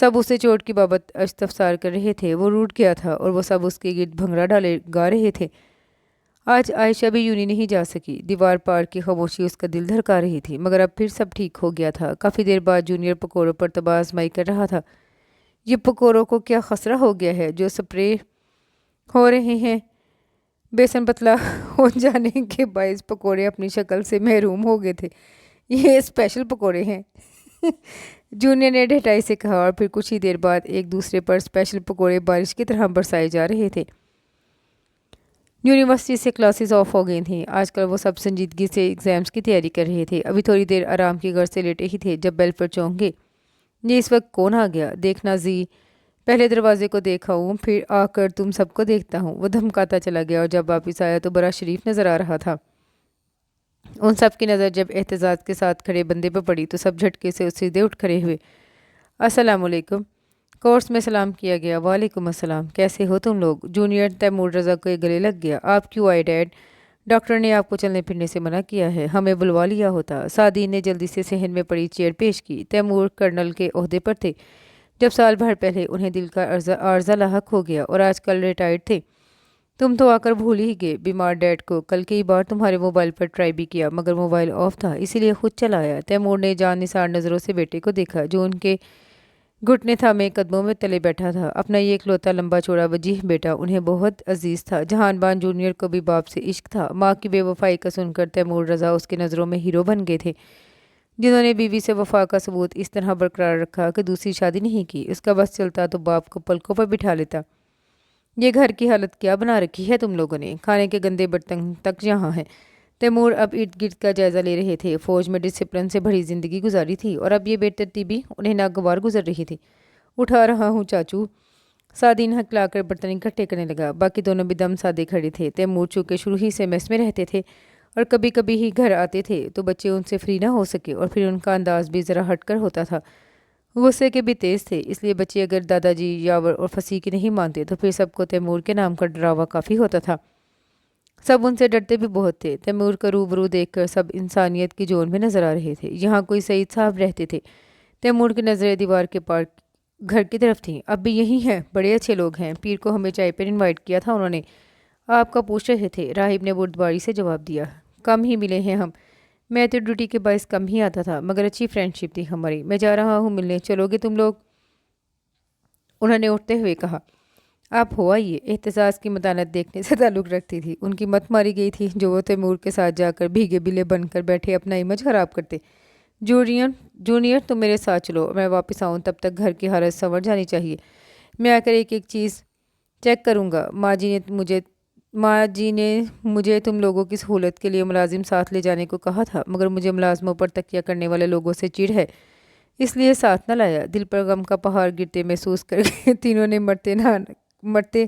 Speaker 1: سب اسے چوٹ کی بابت استفسار کر رہے تھے۔ وہ روٹ گیا تھا اور وہ سب اس کے گرد بھنگڑا ڈالے گا رہے تھے۔ آج عائشہ بھی یونی نہیں جا سکی۔ دیوار پار کی خاموشی اس کا دل دھڑکا رہی تھی، مگر اب پھر سب ٹھیک ہو گیا تھا۔ کافی دیر بعد جونیئر پکوڑوں پر تباہ آزمائی کر رہا تھا۔ یہ پکوڑوں کو کیا خسرہ ہو گیا ہے جو سپرے ہو رہے ہیں؟ بیسن پتلا ہو جانے کے باعث پکوڑے اپنی شکل سے محروم ہو گئے تھے۔ یہ اسپیشل پکوڑے ہیں جونیئر نے ڈھٹائی سے کہا، اور پھر کچھ ہی دیر بعد ایک دوسرے پر اسپیشل پکوڑے بارش کی طرح برسائے جا رہے تھے۔ یونیورسٹی سے کلاسز آف ہو گئی تھیں۔ آج کل وہ سب سنجیدگی سے ایگزامز کی تیاری کر رہے تھے۔ ابھی تھوڑی دیر آرام کی غرض سے لیٹے ہی تھے جب بیل پر چونک گئے۔ یہ اس وقت کون آ گیا؟ دیکھنا زی، پہلے دروازے کو دیکھا ہوں، پھر آ کر تم سب کو دیکھتا ہوں۔ وہ دھمکاتا چلا گیا اور جب واپس آیا تو بڑا شریف نظر آ رہا تھا۔ ان سب کی نظر جب احتجاج کے ساتھ کھڑے بندے پر پڑی تو سب جھٹکے سے سیدھے اٹھ کھڑے ہوئے۔ السلام علیکم۔ کورس میں سلام کیا گیا۔ وعلیکم السلام، کیسے ہو تم لوگ؟ جونیئر تیمور رضا کے گلے لگ گیا۔ آپ کیوں آئے ڈیڈ؟ ڈاکٹر نے آپ کو چلنے پھرنے سے منع کیا ہے، ہمیں بلوا لیا ہوتا۔ سعدین نے جلدی سے صحن میں پڑی چیئر پیش کی۔ تیمور کرنل کے عہدے پر تھے جب سال بھر پہلے انہیں دل کا عارضہ لاحق ہو گیا اور آج کل ریٹائرڈ تھے۔ تم تو آ کر بھول ہی گئے بیمار ڈیڈ کو۔ کل کئی بار تمہارے موبائل پر ٹرائی بھی کیا مگر موبائل آف تھا، اسی لیے خود چلا آیا۔ تیمور نے جان نثار نظروں سے بیٹے کو دیکھا جو ان کے گھٹنے تھامے قدموں میں تلے بیٹھا تھا۔ اپنا یہ اکلوتا لمبا چوڑا وجیح بیٹا انہیں بہت عزیز تھا۔ جہان بان جونیئر کو بھی باپ سے عشق تھا۔ ماں کی بے وفائی کا سن کر تیمور رضا اس کی نظروں میں ہیرو بن گئے تھے جنہوں نے بیوی سے وفا کا ثبوت اس طرح برقرار رکھا کہ دوسری شادی نہیں کی۔ اس کا بس چلتا تو باپ کو پلکوں پر بٹھا لیتا۔ یہ گھر کی حالت کیا بنا رکھی ہے تم لوگوں نے؟ کھانے کے گندے برتن تک یہاں ہیں۔ تیمور اب ارد گرد کا جائزہ لے رہے تھے۔ فوج میں ڈسپلن سے بڑی زندگی گزاری تھی اور اب یہ بے ترتیبی انہیں ناگوار گزر رہی تھی۔ اٹھا رہا ہوں چاچو۔ سعدین ہکلا کر برتن اکٹھے کرنے لگا۔ باقی دونوں بھی دم سادے کھڑے تھے۔ تیمور چونکہ شروع ہی سے میس میں رہتے تھے اور کبھی کبھی ہی گھر آتے تھے تو بچے ان سے فری نہ ہو سکے اور پھر ان کا انداز بھی ذرا ہٹ کر ہوتا تھا۔ غصے کے بھی تیز تھے، اس لیے بچے اگر دادا جی یاور اور فصیح کی نہیں مانتے تو پھر سب کو تیمور کے نام کا ڈراوا کافی ہوتا تھا۔ سب ان سے ڈرتے بھی بہت تھے۔ تیمور کا روبرو دیکھ کر سب انسانیت کی جون میں نظر آ رہے تھے۔ یہاں کوئی سعید صاحب رہتے تھے۔ تیمور کی نظریں دیوار کے پار گھر کی طرف تھیں۔ اب بھی یہی ہیں، بڑے اچھے لوگ ہیں، پیر کو ہمیں چائے پر انوائٹ کیا تھا انہوں نے، آپ کا پوچھ رہے تھے۔ راہب نے بردباری سے جواب دیا، کم ہی ملے ہیں ہم، میں تو ڈیوٹی کے باعث کم ہی آتا تھا مگر اچھی فرینڈ شپ تھی ہماری۔ میں جا رہا ہوں ملنے، چلو گے تم لوگ؟ انہوں نے اٹھتے ہوئے کہا۔ آپ ہو آئیے۔ احتجاج کی متانت دیکھنے سے تعلق رکھتی تھی، ان کی مت ماری گئی تھی جو وہ تیمور کے ساتھ جا کر بھیگے بلے بن کر بیٹھے اپنا امیج خراب کرتے۔ جونیئر تم میرے ساتھ چلو، میں واپس آؤں تب تک گھر کی حالت سنور جانی چاہیے۔ میں آ کر ایک ایک چیز چیک کروں گا۔ ماں جی نے مجھے تم لوگوں کی سہولت کے لیے ملازم ساتھ لے جانے کو کہا تھا مگر مجھے ملازموں پر تکیہ کرنے والے لوگوں سے چڑ ہے، اس لیے ساتھ نہ لایا۔ دل پر غم کا پہاڑ گرتے محسوس کر کے تینوں نے مرتے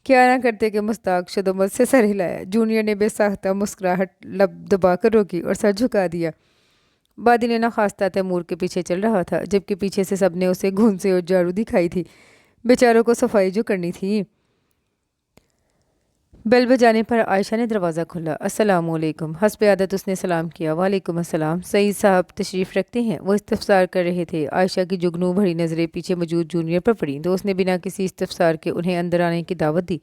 Speaker 1: کیا نہ کرتے کہ مستاق شد و مت سے سر ہلایا۔ جونیئر نے بے ساختہ مسکراہٹ لب دبا کر روکی اور سر جھکا دیا۔ بادل ناخواستہ تیمور کے پیچھے چل رہا تھا جبکہ پیچھے سے سب نے اسے گھونسے اور جھاڑو دکھائی تھی، بیچاروں کو صفائی جو کرنی تھی۔ بیل بجانے پر عائشہ نے دروازہ کھولا۔ السلام علیکم۔ حسب عادت اس نے سلام کیا۔ وعلیکم السلام۔ سعید صاحب تشریف رکھتے ہیں؟ وہ استفسار کر رہے تھے۔ عائشہ کی جگنو بھری نظریں پیچھے موجود جونیئر پر پڑیں تو اس نے بنا کسی استفسار کے انہیں اندر آنے کی دعوت دی۔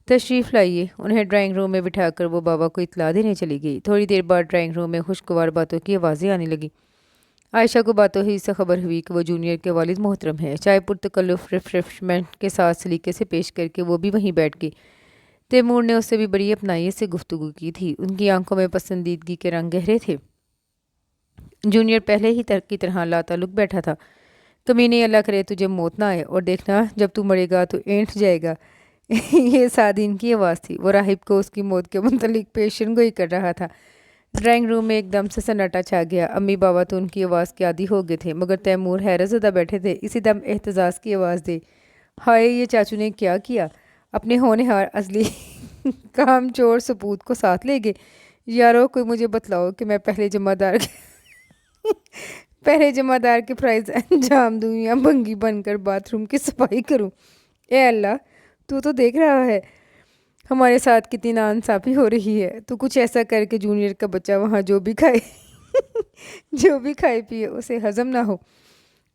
Speaker 1: تشریف لائیے۔ انہیں ڈرائنگ روم میں بٹھا کر وہ بابا کو اطلاع دینے چلی گئی۔ تھوڑی دیر بعد ڈرائنگ روم میں خوشگوار باتوں کی آوازیں آنے لگیں۔ عائشہ کو باتوں ہی سے خبر ہوئی کہ وہ جونیئر کے والد محترم ہیں۔ چائے پرتکلف ریفریشمنٹ کے ساتھ سلیقے سے پیش کر کے وہ بھی وہیں بیٹھ گئی۔ تیمور نے اس سے بھی بڑی اپنائیت سے گفتگو کی تھی۔ ان کی آنکھوں میں پسندیدگی کے رنگ گہرے تھے۔ جونیئر پہلے ہی کی طرح لاتعلق بیٹھا تھا۔ کمینے، اللہ کرے تجھے موت نہ آئے، اور دیکھنا جب تو مرے گا تو اینٹ جائے گا۔ یہ سعدین کی آواز تھی۔ وہ راہب کو اس کی موت کے متعلق پیشن گوئی کر رہا تھا۔ ڈرائنگ روم میں ایک دم سے سناٹا چھا گیا۔ امی بابا تو ان کی آواز کے عادی ہو گئے تھے مگر تیمور حیرت زدہ بیٹھے تھے۔ اسی دم احتجاج کی آواز دی، ہائے یہ چاچو نے کیا کیا؟ اپنے ہونہار اصلی کام چور سپوت کو ساتھ لے گئے۔ یارو کوئی مجھے بتلاؤ کہ میں پہلے جمعہ دار کے فرائض انجام دوں یا بھنگی بن کر باتھ روم کی صفائی کروں؟ اے اللہ، تو دیکھ رہا ہے ہمارے ساتھ کتنی ناانصافی ہو رہی ہے۔ تو کچھ ایسا کر کے جونیئر کا بچہ وہاں جو بھی کھائے پیے اسے ہضم نہ ہو۔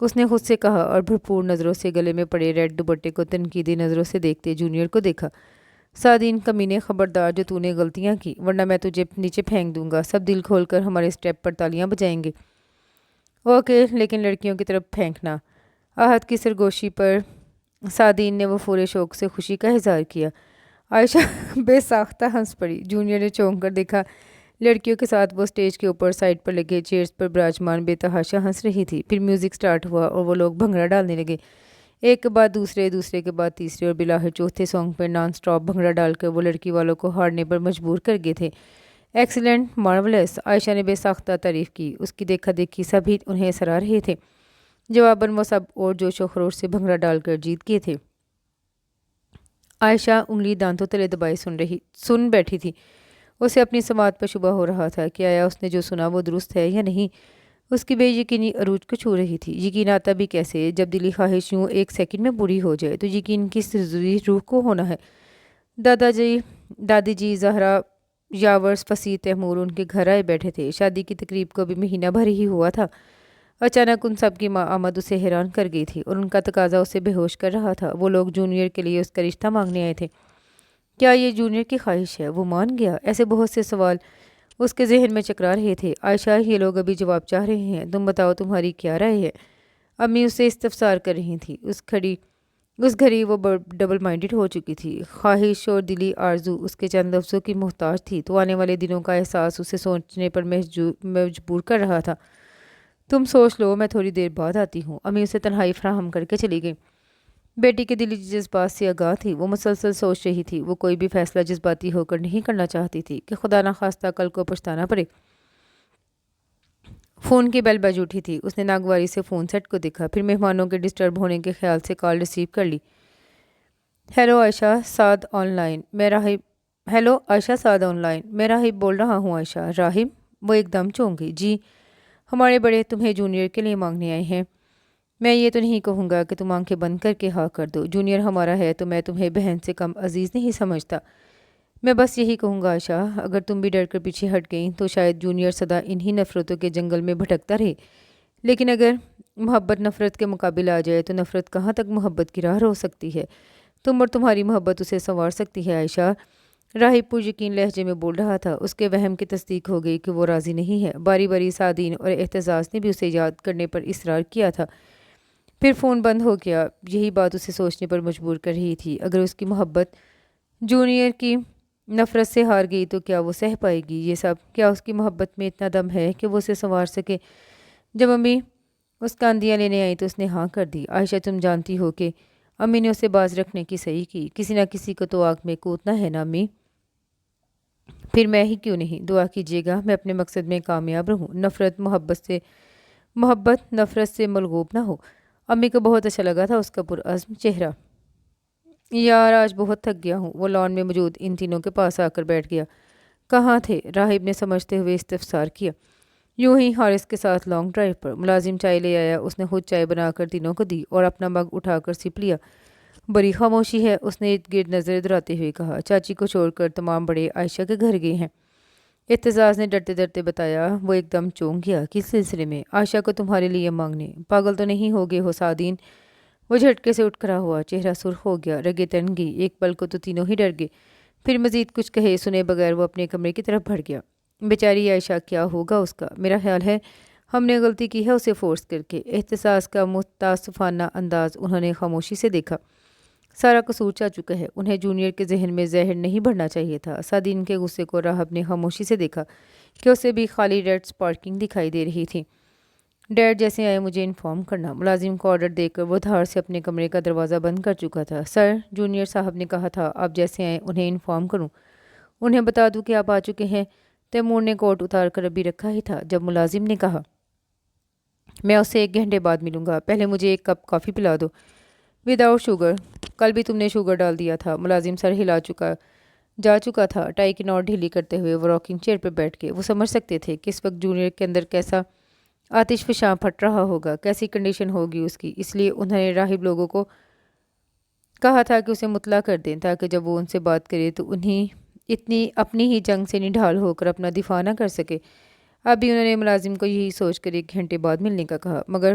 Speaker 1: اس نے خود سے کہا اور بھرپور نظروں سے گلے میں پڑے ریڈ دوپٹے کو تنقیدی نظروں سے دیکھتے جونیئر کو دیکھا۔ سعدین کمینے، خبردار جو تو نے غلطیاں کی ورنہ میں تجھے نیچے پھینک دوں گا۔ سب دل کھول کر ہمارے اسٹیپ پر تالیاں بجائیں گے۔ اوکے، لیکن لڑکیوں کی طرف پھینکنا۔ آہت کی سرگوشی پر سعدین نے وہ پورے شوق سے خوشی کا اظہار کیا۔ عائشہ بے ساختہ ہنس پڑی۔ جونیئر نے چونک کر دیکھا، لڑکیوں کے ساتھ وہ سٹیج کے اوپر سائڈ پر لگے چیئرز پر براجمان بے تحاشا ہنس رہی تھی۔ پھر میوزک سٹارٹ ہوا اور وہ لوگ بھنگڑا ڈالنے لگے، ایک کے بعد دوسرے، دوسرے کے بعد تیسرے، اور بلاخر چوتھے سانگ پر نان سٹاپ بھنگڑا ڈال کر وہ لڑکی والوں کو ہارنے پر مجبور کر گئے تھے۔ ایکسیلنٹ، مارولس، عائشہ نے بے ساختہ تعریف کی۔ اس کی دیکھا دیکھی سبھی انہیں سراہ رہے تھے۔ جواباً وہ سب اور جوش و خروش سے بھنگڑا ڈال کر جیت گئے تھے۔ عائشہ انگلی دانتوں تلے دبائے سن بیٹھی تھی۔ اسے اپنی سماعت پر شبہ ہو رہا تھا کہ آیا اس نے جو سنا وہ درست ہے یا نہیں۔ اس کی بے یقینی عروج کو چھو رہی تھی۔ یقین آتا بھی کیسے جب دلی خواہش یوں ایک سیکنڈ میں پوری ہو جائے؟ تو یقین کس ضروری روح کو ہونا ہے؟ دادی جی زہرا یاورس فصیح تیمور ان کے گھر آئے بیٹھے تھے۔ شادی کی تقریب کو بھی مہینہ بھر ہی ہوا تھا۔ اچانک ان سب کی آمد اسے حیران کر گئی تھی اور ان کا تقاضا اسے بے ہوش کر رہا تھا۔ وہ لوگ جونیئر کے لیے اس کا رشتہ مانگنے آئے تھے۔ کیا یہ جونیئر کی خواہش ہے؟ وہ مان گیا؟ ایسے بہت سے سوال اس کے ذہن میں چکرا رہے تھے۔ عائشہ، یہ لوگ ابھی جواب چاہ رہے ہیں، تم بتاؤ تمہاری کیا رائے ہے؟ امی اسے استفسار کر رہی تھی۔ اس گھڑی وہ ڈبل مائنڈڈ ہو چکی تھی۔ خواہش اور دلی آرزو اس کے چند لفظوں کی محتاج تھی، تو آنے والے دنوں کا احساس اسے سوچنے پر مجبور کر رہا تھا۔ تم سوچ لو، میں تھوڑی دیر بعد آتی ہوں۔ امی اسے تنہائی فراہم کر کے چلی گئی۔ بیٹی کے دلی جذبات سے آگاہ تھی۔ وہ مسلسل سوچ رہی تھی۔ وہ کوئی بھی فیصلہ جذباتی ہو کر نہیں کرنا چاہتی تھی کہ خدا نخواستہ کل کو پچھتانا پڑے۔ فون کی بیل بج اٹھی تھی۔ اس نے ناگواری سے فون سیٹ کو دیکھا، پھر مہمانوں کے ڈسٹرب ہونے کے خیال سے کال ریسیو کر لی۔ Hello Aisha, Saad on line, میں راہب بول رہا ہوں۔ عائشہ، راہب؟ وہ ایک دم چونک گئی۔ جی، ہمارے بڑے تمہیں جونیئر کے لیے مانگنے آئے ہیں۔ میں یہ تو نہیں کہوں گا کہ تم آنکھیں بند کر کے ہاں کر دو۔ جونیئر ہمارا ہے تو میں تمہیں بہن سے کم عزیز نہیں سمجھتا۔ میں بس یہی کہوں گا عائشہ، اگر تم بھی ڈر کر پیچھے ہٹ گئیں تو شاید جونیئر سدا انہی نفرتوں کے جنگل میں بھٹکتا رہے۔ لیکن اگر محبت نفرت کے مقابل آ جائے تو نفرت کہاں تک محبت کی راہ رو سکتی ہے؟ تم اور تمہاری محبت اسے سنوار سکتی ہے عائشہ۔ راہب پر یقین لہجے میں بول رہا تھا۔ اس کے وہم کی تصدیق ہو گئی کہ وہ راضی نہیں ہے۔ باری باری سعدین اور اعتزاز نے بھی اسے یاد کرنے پر اصرار کیا تھا۔ پھر فون بند ہو گیا۔ یہی بات اسے سوچنے پر مجبور کر رہی تھی، اگر اس کی محبت جونیئر کی نفرت سے ہار گئی تو کیا وہ سہ پائے گی یہ سب؟ کیا اس کی محبت میں اتنا دم ہے کہ وہ اسے سنوار سکے؟ جب امی اس کا اندیاں لینے آئی تو اس نے ہاں کر دی۔ عائشہ، تم جانتی ہو کہ امی نے اسے باز رکھنے کی صحیح کی۔ کسی نہ کسی کو تو آگ میں کوتنا ہے نا امی؟ پھر میں ہی کیوں نہیں؟ دعا کیجیے گا میں اپنے مقصد میں کامیاب رہوں، محبت نفرت سے ملغوب نہ ہو۔ امی کو بہت اچھا لگا تھا اس کا پرعزم چہرہ۔ یار، آج بہت تھک گیا ہوں۔ وہ لان میں موجود ان تینوں کے پاس آ کر بیٹھ گیا۔ کہاں تھے؟ راہب نے سمجھتے ہوئے استفسار کیا۔ یوں ہی حارث کے ساتھ لانگ ڈرائیو پر۔ ملازم چائے لے آیا۔ اس نے خود چائے بنا کر تینوں کو دی اور اپنا مگ اٹھا کر سپ لیا۔ بڑی خاموشی ہے، اس نے ارد گرد نظر دراتے ہوئے کہا۔ چاچی کو چھوڑ کر تمام بڑے عائشہ کے گھر گئے ہیں، اعتزاز نے ڈرتے ڈرتے بتایا۔ وہ ایک دم چونک گیا۔ کس سلسلے میں؟ عائشہ کو تمہارے لیے مانگنے۔ پاگل تو نہیں ہو گئے ہو سعدین؟ وہ جھٹکے سے اٹھ کھڑا ہوا، چہرہ سرخ ہو گیا، رگیں تن گئی۔ ایک پل کو تو تینوں ہی ڈر گئے۔ پھر مزید کچھ کہے سنے بغیر وہ اپنے کمرے کی طرف بڑھ گیا۔ بیچاری عائشہ، کیا ہوگا اس کا؟ میرا خیال ہے ہم نے غلطی کی ہے اسے فورس کر کے۔ اعتزاز کا متاسفانہ انداز انہوں نے خاموشی سے دیکھا۔ سارا قصور چاچو کا ہے، انہیں جونیئر کے ذہن میں زہر نہیں بھرنا چاہیے تھا۔ سعدین کے غصے کو راہب نے خاموشی سے دیکھا کہ اسے بھی خالی ریڈ پارکنگ دکھائی دے رہی تھی۔ ڈیڈ جیسے آئے مجھے انفارم کرنا۔ ملازم کو آرڈر دے کر وہ دھار سے اپنے کمرے کا دروازہ بند کر چکا تھا۔ سر، جونیئر صاحب نے کہا تھا آپ جیسے آئیں انہیں انفارم کروں، انہیں بتا دوں کہ آپ آ چکے ہیں۔ تیمور نے کوٹ اتار کر ابھی رکھا ہی تھا جب ملازم نے کہا میں اس سے 1 گھنٹے بعد ملوں گا، پہلے مجھے 1 کپ کافی پلا دو وداؤٹ شوگر۔ کل بھی تم نے شوگر ڈال دیا تھا۔ ملازم سر ہلا جا چکا تھا۔ ٹائی کی نوٹ ڈھیلی کرتے ہوئے وہ راکنگ چیئر پر بیٹھ کے وہ سمجھ سکتے تھے کہ اس وقت جونیئر کے اندر کیسا آتش فشاں پھٹ رہا ہوگا، کیسی کنڈیشن ہوگی اس کی۔ اس لیے انہوں نے راہب لوگوں کو کہا تھا کہ اسے مطلع کر دیں تاکہ جب وہ ان سے بات کرے تو اپنی ہی جنگ سے نڈھال ہو کر اپنا دفاع نہ کر سکے۔ اب بھی انہوں نے ملازم کو یہی سوچ کر 1 گھنٹے بعد ملنے کا کہا، مگر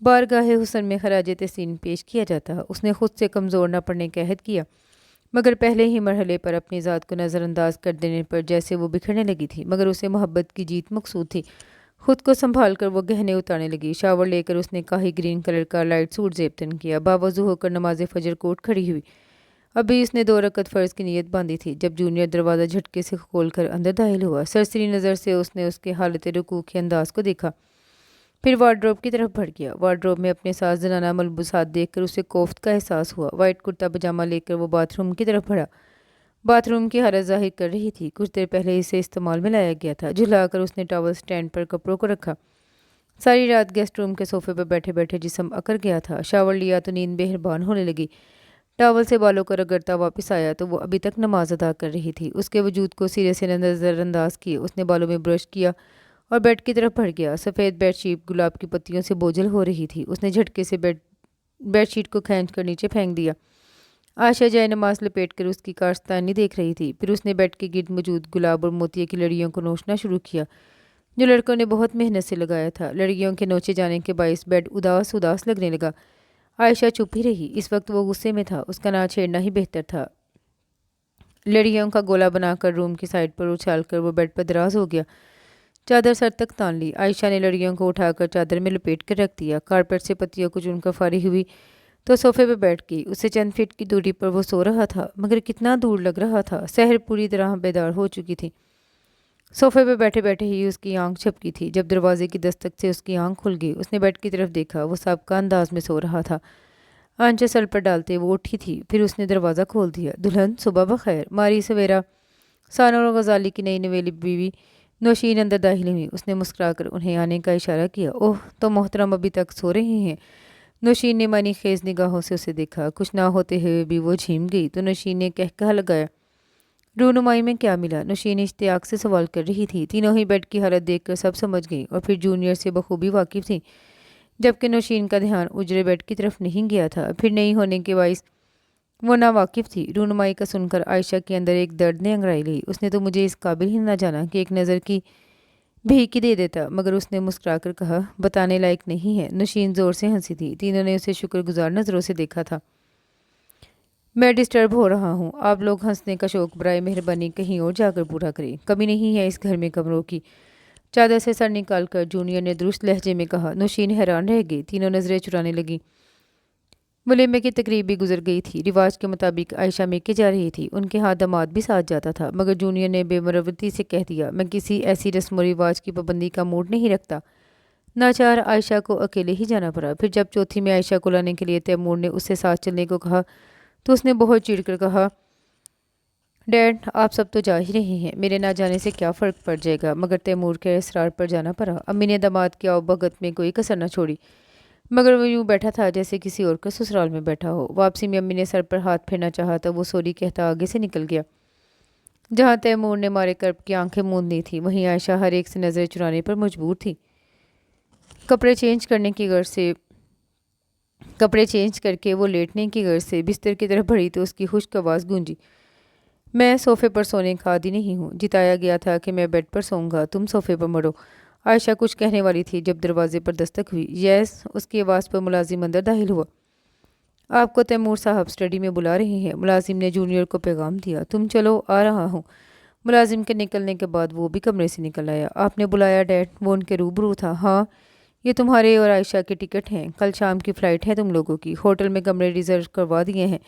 Speaker 1: بارگاہ حسن میں خراج تحسین پیش کیا جاتا۔ اس نے خود سے کمزور نہ پڑنے کا عہد کیا، مگر پہلے ہی مرحلے پر اپنی ذات کو نظر انداز کر دینے پر جیسے وہ بکھرنے لگی تھی، مگر اسے محبت کی جیت مقصود تھی۔ خود کو سنبھال کر وہ گہنے اتارنے لگی۔ شاور لے کر اس نے کاہی گرین کلر کا لائٹ سوٹ زیب تن کیا، باوضو ہو کر نماز فجر کو اٹھ کھڑی ہوئی۔ ابھی اس نے 2 رکعت فرض کی نیت باندھی تھی جب جونیئر دروازہ جھٹکے سے کھول کر اندر داخل ہوا۔ سرسری نظر سے اس نے اس کے حالت رکوع کے انداز کو دیکھا، پھر وارڈروب کی طرف بڑھ گیا۔ وارڈروب میں اپنے ساتھ زنانہ ملبوسات دیکھ کر اسے کوفت کا احساس ہوا۔ وائٹ کرتا پجامہ لے کر وہ باتھ روم کی طرف بڑھا۔ باتھ روم کی حالت ظاہر کر رہی تھی، کچھ دیر پہلے اسے استعمال میں لایا گیا تھا۔ جھلا کر اس نے ٹاول سٹینڈ پر کپڑوں کو رکھا۔ ساری رات گیسٹ روم کے صوفے پر بیٹھے بیٹھے جسم اکر گیا تھا۔ شاور لیا تو نیند بہربان ہونے لگی۔ ٹاول سے بالوں کو رگڑتا واپس آیا تو وہ ابھی تک نماز ادا کر رہی تھی۔ اس کے وجود کو سرے سے نظر انداز کیے اس نے بالوں میں برش کیا اور بیڈ کی طرف بڑھ گیا۔ سفید بیڈ شیٹ گلاب کی پتیوں سے بوجھل ہو رہی تھی۔ اس نے جھٹکے سے بیڈ شیٹ کو کھینچ کر نیچے پھینک دیا۔ عائشہ جائے نماز لپیٹ کر اس کی کارستانی دیکھ رہی تھی۔ پھر اس نے بیڈ کے گرد موجود گلاب اور موتیے کی لڑیوں کو نوچنا شروع کیا جو لڑکوں نے بہت محنت سے لگایا تھا۔ لڑیوں کے نوچے جانے کے باعث بیڈ اداس اداس لگنے لگا۔ عائشہ چپ ہی رہی۔ اس وقت وہ غصے میں تھا، اس کا نہ چھیڑنا ہی بہتر تھا۔ لڑیوں کا گولا بنا کر روم کی سائڈ پر اچھال کر وہ بیڈ پر دراز ہو گیا، چادر سر تک تان لی۔ عائشہ نے لڑیوں کو اٹھا کر چادر میں لپیٹ کر رکھ دیا۔ کارپیٹ سے پتیوں کو چن کر فارغ ہوئی تو صوفے پہ بیٹھ گئی۔ اس سے چند فٹ کی دوری پر وہ سو رہا تھا، مگر کتنا دور لگ رہا تھا۔ سحر پوری طرح بیدار ہو چکی تھی۔ صوفے پہ بیٹھے بیٹھے ہی اس کی آنکھ جھپکی تھی۔ جب دروازے کی دستک سے اس کی آنکھ کھل گئی، اس نے بیڈ کی طرف دیکھا۔ وہ سابقہ انداز میں سو رہا تھا، آنچیں سر پر ڈالتے وہ اٹھی تھی۔ پھر اس نے دروازہ کھول دیا۔ دلہن صبح بخیر۔ ماری سویرا سانور غزالی کی نئی نویلی بیوی نوشین اندر داخل ہوئی۔ اس نے مسکرا کر انہیں آنے کا اشارہ کیا۔ اوہ، تو محترم ابھی تک سو رہے ہیں؟ نوشین نے معنی خیز نگاہوں سے اسے دیکھا۔ کچھ نہ ہوتے ہوئے بھی وہ جھیم گئی تو نوشین نے کہا لگایا، رونمائی میں کیا ملا؟ نوشین اشتیاق سے سوال کر رہی تھی۔ تینوں ہی بیڈ کی حالت دیکھ کر سب سمجھ گئیں اور پھر جونیئر سے بخوبی واقف تھیں، جبکہ نوشین کا دھیان اجرے بیڈ کی طرف نہیں گیا تھا۔ پھر نہیں ہونے کے باعث وہ نا واقف تھی۔ رونمائی کا سن کر عائشہ کے اندر ایک درد نے انگڑائی لی۔ اس نے تو مجھے اس قابل ہی نہ جانا کہ ایک نظر کی بھیک دے دیتا، مگر اس نے مسکرا کر کہا، بتانے لائق نہیں ہے۔ نوشین زور سے ہنسی تھی۔ تینوں نے اسے شکر گزار نظروں سے دیکھا تھا۔ میں ڈسٹرب ہو رہا ہوں، آپ لوگ ہنسنے کا شوق برائے مہربانی کہیں اور جا کر پورا کریں، کمی نہیں ہے اس گھر میں کمروں کی۔ چادر سے سر نکال کر جونیئر نے درست لہجے میں کہا۔ نوشین حیران رہ گئی۔ تینوں نظریں چرانے لگیں۔ ولیمے کی تقریب بھی گزر گئی تھی۔ رواج کے مطابق عائشہ میکے جا رہی تھی، ان کے ہاتھ داماد بھی ساتھ جاتا تھا، مگر جونیئر نے بے مروتی سے کہہ دیا، میں کسی ایسی رسم و رواج کی پابندی کا موڈ نہیں رکھتا۔ ناچار عائشہ کو اکیلے ہی جانا پڑا۔ پھر جب چوتھی میں عائشہ کو لانے کے لیے تیمور نے اس سے ساتھ چلنے کو کہا تو اس نے بہت چڑ کر کہا، ڈیڈ آپ سب تو جا ہی رہے ہیں، میرے نہ جانے سے کیا فرق پڑ جائے گا؟ مگر تیمور کے اصرار پر جانا پڑا۔ امی نے داماد کی آؤ بھگت میں کوئی کسر نہ چھوڑی، مگر وہ یوں بیٹھا تھا جیسے کسی اور کا سسرال میں بیٹھا ہو۔ واپسی میں امی نے سر پر ہاتھ پھیرنا چاہا تو وہ سوری کہتا آگے سے نکل گیا۔ جہاں تیمور نے مارے کرب کی آنکھیں موند لی تھی، وہیں عائشہ ہر ایک سے نظریں چرانے پر مجبور تھی۔ کپڑے چینج کر کے وہ لیٹنے کی غرض سے بستر کی طرف بڑھی تو اس کی خشک آواز گونجی، میں صوفے پر سونے کا عادی نہیں ہوں، جتایا گیا تھا کہ میں بیڈ پر سوؤں گا، تم صوفے پر مڑو۔ عائشہ کچھ کہنے والی تھی جب دروازے پر دستک ہوئی۔ یس، اس کی آواز پر ملازم اندر داخل ہوا۔ آپ کو تیمور صاحب اسٹڈی میں بلا رہے ہیں، ملازم نے جونیئر کو پیغام دیا۔ تم چلو، آ رہا ہوں۔ ملازم کے نکلنے کے بعد وہ بھی کمرے سے نکل آیا۔ آپ نے بلایا ڈیڈ؟ وہ ان کے روبرو تھا۔ ہاں، یہ تمہارے اور عائشہ کے ٹکٹ ہیں، کل شام کی فلائٹ ہے تم لوگوں کی، ہوٹل میں کمرے ریزرو کروا دیے ہیں۔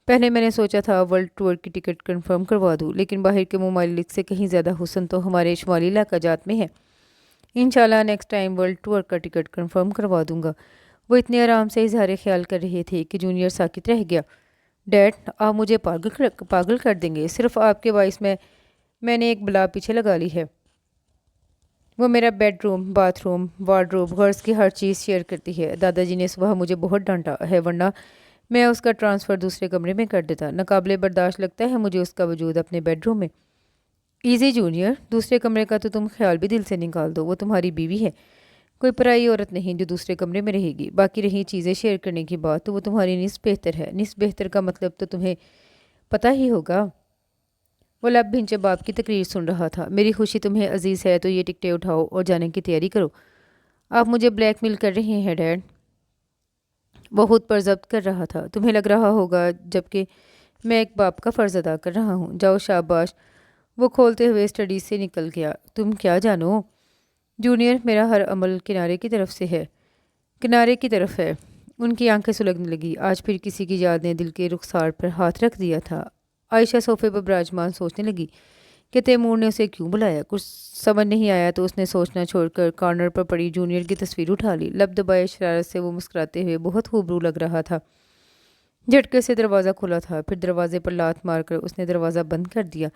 Speaker 1: پہلے میں نے سوچا تھا ورلڈ ٹور کی ٹکٹ کنفرم کروا دوں، لیکن باہر کے ممالک سے کہیں زیادہ حسن تو ہمارے شمالی علاقہ جات میں ہے۔ انشاءاللہ نیکسٹ ٹائم ورلڈ ٹور کا ٹکٹ کنفرم کروا دوں گا۔ وہ اتنے آرام سے اظہار خیال کر رہے تھے کہ جونیئر ساکت رہ گیا۔ ڈیڈ آپ مجھے پاگل کر دیں گے، صرف آپ کے باعث میں نے ایک بلا پیچھے لگا لی ہے۔ وہ میرا bed room, bath room, wardrobe, غرض کی ہر چیز شیئر کرتی ہے۔ دادا جی نے صبح مجھے بہت ڈانٹا ہے، ورنہ میں اس کا ٹرانسفر دوسرے کمرے میں کر دیتا۔ ناقابل برداشت لگتا ہے مجھے اس کا وجود اپنے بیڈ روم میں۔ ایزی جونیئر، دوسرے کمرے کا تو تم خیال بھی دل سے نکال دو، وہ تمہاری بیوی ہے، کوئی پرائی عورت نہیں جو دوسرے کمرے میں رہے گی۔ باقی رہی چیزیں شیئر کرنے کی بات تو وہ تمہاری نصف بہتر ہے۔ نصف بہتر کا مطلب تو تمہیں پتہ ہی ہوگا۔ وہ لب بھنچے باپ کی تقریر سن رہا تھا۔ میری خوشی تمہیں عزیز ہے تو یہ ٹکٹیں اٹھاؤ اور جانے کی تیاری کرو۔ آپ مجھے بلیک میل کر رہے ہیں ڈیڈ؟ وہ خود پر ضبط کر رہا تھا۔ تمہیں لگ رہا ہوگا جبکہ میں ایک باپ کا فرض ادا کر رہا ہوں۔ جاؤ شاباش۔ وہ کھولتے ہوئے اسٹڈی سے نکل گیا۔ تم کیا جانو جونیئر، میرا ہر عمل کنارے کی طرف سے ہے، کنارے کی طرف ہے۔ ان کی آنکھیں سلگنے لگی۔ آج پھر کسی کی یاد نے دل کے رخسار پر ہاتھ رکھ دیا تھا۔ عائشہ صوفے پر براجمان سوچنے لگی کہ تیمور نے اسے کیوں بلایا۔ کچھ سمجھ نہیں آیا تو اس نے سوچنا چھوڑ کر کارنر پر پڑی جونیئر کی تصویر اٹھا لی۔ لب دبائے شرارت سے وہ مسکراتے ہوئے بہت خوبرو لگ رہا تھا۔ جھٹکے سے دروازہ کھلا تھا، پھر دروازے پر لات مار کر اس نے دروازہ بند کر دیا۔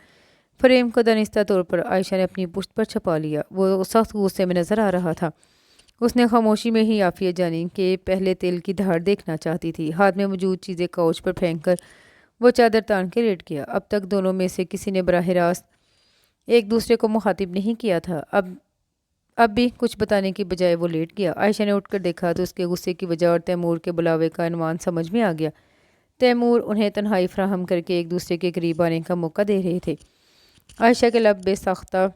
Speaker 1: فریم کو دانستہ طور پر عائشہ نے اپنی پشت پر چھپا لیا۔ وہ سخت غصے میں نظر آ رہا تھا۔ اس نے خاموشی میں ہی عافیت جانی کہ پہلے تیل کی دھار دیکھنا چاہتی تھی۔ ہاتھ میں موجود چیزیں کاؤچ پر پھینک کر وہ چادر تان کے لیٹ گیا۔ اب تک دونوں میں سے کسی نے براہ راست ایک دوسرے کو مخاطب نہیں کیا تھا۔ اب بھی کچھ بتانے کی بجائے وہ لیٹ گیا۔ عائشہ نے اٹھ کر دیکھا تو اس کے غصے کی وجہ اور تیمور کے بلاوے کا عنوان سمجھ میں آ گیا۔ تیمور انہیں تنہائی فراہم کر کے ایک دوسرے کے قریب آنے کا موقع دے رہے تھے۔ عائشہ کے لب بے ساختہ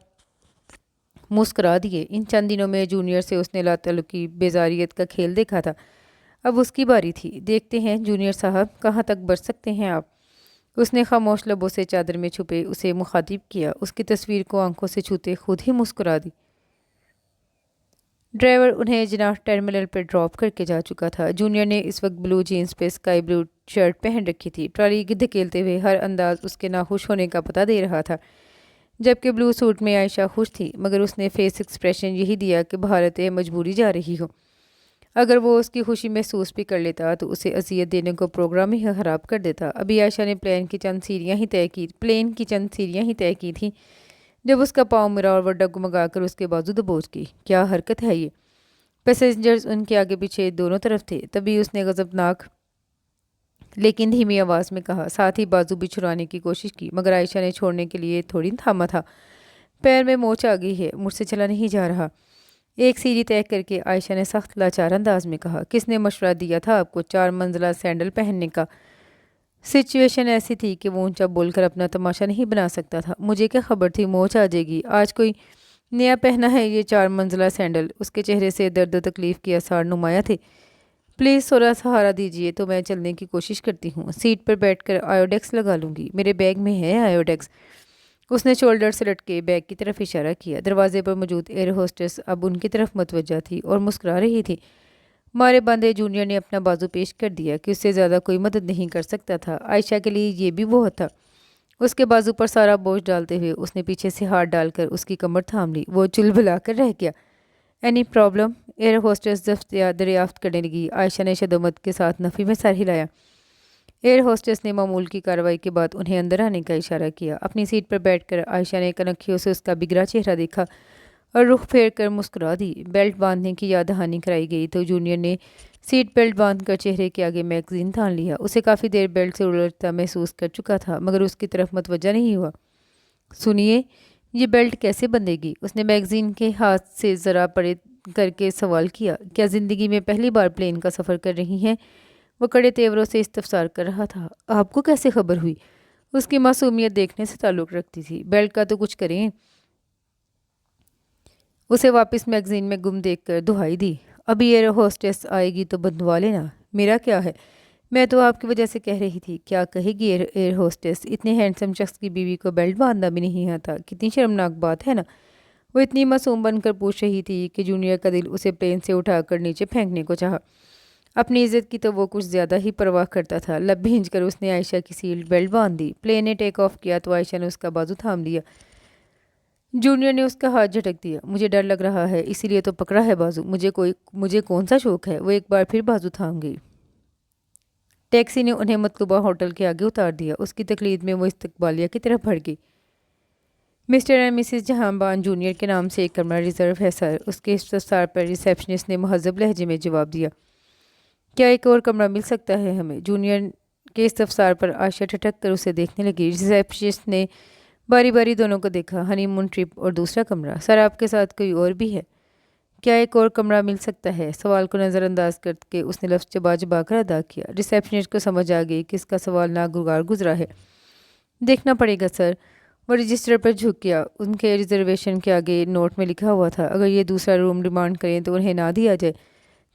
Speaker 1: مسکرا دیے۔ ان چند دنوں میں جونیئر سے اس نے لاتعلقی بیزاریت کا کھیل دیکھا تھا۔ اب اس کی باری تھی۔ دیکھتے ہیں جونیئر صاحب، کہاں تک بڑھ سکتے ہیں آپ؟ اس نے خاموش لبوں سے چادر میں چھپے اسے مخاطب کیا۔ اس کی تصویر کو آنکھوں سے چھوتے خود ہی مسکرا دی۔ ڈرائیور انہیں جناح ٹرمینل پر ڈراپ کر کے جا چکا تھا۔ جونیئر نے اس وقت بلو جینز پہ اسکائی بلو شرٹ پہن رکھی تھی۔ ٹرالی دھکیلتے ہوئے ہر انداز اس کے ناخوش ہونے کا پتہ دے رہا تھا، جبکہ بلو سوٹ میں عائشہ خوش تھی، مگر اس نے فیس ایکسپریشن یہی دیا کہ بھارت مجبوری جا رہی ہو۔ اگر وہ اس کی خوشی محسوس بھی کر لیتا تو اسے اذیت دینے کو پروگرام ہی خراب کر دیتا۔ ابھی عائشہ نے پلین کی چند سیڑھیاں ہی طے کی تھیں جب اس کا پاؤں ملا اور وہ ڈگمگا کر اس کے بازو دبوچ گئی۔ کیا حرکت ہے یہ؟ پیسنجرز ان کے آگے پیچھے دونوں طرف تھے۔ تبھی اس نے غضبناک لیکن دھیمی آواز میں کہا، ساتھ ہی بازو بھی چھڑانے کی کوشش کی، مگر عائشہ نے چھوڑنے کے لیے تھوڑی تھاما تھا۔ پیر میں موچ آ گئی ہے، مجھ سے چلا نہیں جا رہا۔ ایک سیڑھی طے کر کے عائشہ نے سخت لاچار انداز میں کہا، کس نے مشورہ دیا تھا آپ کو 4 منزلہ سینڈل پہننے کا؟ سچویشن ایسی تھی کہ وہ اونچا بول کر اپنا تماشا نہیں بنا سکتا تھا۔ مجھے کیا خبر تھی موچ آ جائے گی؟ آج کوئی نیا پہنا ہے یہ 4 منزلہ سینڈل؟ اس کے چہرے سے درد و تکلیف کے آثار نمایاں تھے۔ پلیز تھوڑا سہارا دیجیے تو میں چلنے کی کوشش کرتی ہوں۔ سیٹ پر بیٹھ کر آیوڈیکس لگا لوں گی۔ میرے بیگ میں ہے آیوڈیکس۔ اس نے شولڈر سے لٹکے بیگ کی طرف اشارہ کیا۔ دروازے پر موجود ایئر ہوسٹس اب ان کی طرف متوجہ تھی اور مسکرا رہی تھی۔ مارے باندھے جونیئر نے اپنا بازو پیش کر دیا کہ اس سے زیادہ کوئی مدد نہیں کر سکتا تھا۔ عائشہ کے لیے یہ بھی بہت تھا۔ اس کے بازو پر سارا بوجھ ڈالتے ہوئے اس نے پیچھے سے ہاتھ ڈال کر اس کی کمر تھام لی۔ وہ چل بلا کر رہ گیا۔ Any problem? ایئر ہوسٹس دریافت کرنے لگی۔ عائشہ نے شدت کے ساتھ نفی میں سر ہلایا۔ ایئر ہوسٹس نے معمول کی کارروائی کے بعد انہیں اندر آنے کا اشارہ کیا۔ اپنی سیٹ پر بیٹھ کر عائشہ نے کنکھیوں سے اس کا بگڑا چہرہ دیکھا اور رخ پھیر کر مسکرا دی۔ بیلٹ باندھنے کی یاد دہانی کرائی گئی تو جونیئر نے سیٹ بیلٹ باندھ کر چہرے کے آگے میگزین تان لیا۔ اسے کافی دیر بیلٹ سے الجھتا محسوس کر چکا تھا، مگر اس کی طرف متوجہ نہیں ہوا۔ سنیے، یہ بیلٹ کیسے بندھے گی؟ اس نے میگزین کے ہاتھ سے ذرا پرے کر کے سوال کیا۔ کیا زندگی میں پہلی بار پلین کا سفر کر رہی ہیں؟ وہ کڑے تیوروں سے استفسار کر رہا تھا۔ آپ کو کیسے خبر ہوئی؟ اس کی معصومیت دیکھنے سے تعلق رکھتی تھی۔ بیلٹ کا تو کچھ کریں۔ اسے واپس میگزین میں گم دیکھ کر دہائی دی۔ ابھی ایئر ہوسٹس آئے گی تو بندھوا لینا، میرا کیا ہے؟ میں تو آپ کی وجہ سے کہہ رہی تھی۔ کیا کہے گی ایئر ہوسٹس؟ اتنے ہینڈسم شخص کی بیوی کو بیلٹ باندھنا بھی نہیں آتا، کتنی شرمناک بات ہے نا؟ وہ اتنی معصوم بن کر پوچھ رہی تھی کہ جونیئر کا دل اسے پلین سے اٹھا کر نیچے پھینکنے کو چاہا۔ اپنی عزت کی تو وہ کچھ زیادہ ہی پرواہ کرتا تھا۔ لب بھینج کر اس نے عائشہ کی سیٹ بیلٹ باندھ دی۔ پلین نے ٹیک آف کیا تو عائشہ نے اس کا بازو تھام لیا۔ جونیئر نے اس کا ہاتھ جھٹک دیا۔ مجھے ڈر لگ رہا ہے، اسی لیے تو پکڑا ہے بازو۔ مجھے کون سا شوق ہے؟ وہ ایک بار پھر بازو تھام گئی۔ ٹیکسی نے انہیں مطلوبہ ہوٹل کے آگے اتار دیا۔ اس کی تقلید میں وہ استقبالیہ کی طرف بڑھ گئی۔ مسٹر اینڈ مسز جہاں بان جونیئر کے نام سے ایک کمرہ ریزرو ہے سر۔ اس کے استفسار پر ریسیپشنسٹ نے مہذب لہجے میں جواب دیا۔ کیا ایک اور کمرہ مل سکتا ہے ہمیں؟ جونیئر کے استفسار پر عائشہ ٹھٹک کر اسے دیکھنے لگی۔ ریسیپشنسٹ نے باری باری دونوں کو دیکھا۔ ہنی مون ٹرپ اور دوسرا کمرہ؟ سر آپ کے ساتھ کوئی اور بھی ہے؟ کیا ایک اور کمرہ مل سکتا ہے؟ سوال کو نظر انداز کر کے اس نے لفظ چبا چبا کر ادا کیا۔ ریسیپشنسٹ کو سمجھ آ گئی کہ اس کا سوال ناگوار گزرا ہے۔ دیکھنا پڑے گا سر۔ وہ رجسٹر پر جھک گیا۔ ان کے ریزرویشن کے آگے نوٹ میں لکھا ہوا تھا، اگر یہ دوسرا روم ڈیمانڈ کریں تو انہیں نہ دیا جائے۔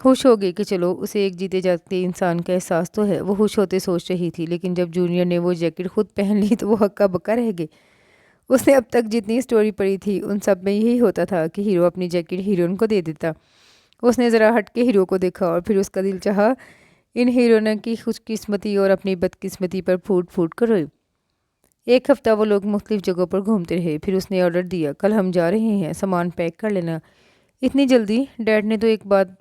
Speaker 1: خوش ہو گئی کہ چلو اسے ایک جیتے جاگتے انسان کا احساس تو ہے۔ وہ خوش ہوتے سوچ رہی تھی، لیکن جب جونیئر نے وہ جیکٹ خود پہن لی تو وہ ہکا بکا رہ گئی۔ اس نے اب تک جتنی سٹوری پڑھی تھی ان سب میں یہی ہوتا تھا کہ ہیرو اپنی جیکٹ ہیروئن کو دے دیتا۔ اس نے ذرا ہٹ کے ہیرو کو دیکھا اور پھر اس کا دل چاہا ان ہیروئنوں کی خوش قسمتی اور اپنی بدقسمتی پر پھوٹ پھوٹ کر روئی۔ ایک ہفتہ وہ لوگ مختلف جگہوں پر گھومتے رہے، پھر اس نے آرڈر دیا، کل ہم جا رہے ہیں، سامان پیک کر لینا۔ اتنی جلدی؟ ڈیڈ نے تو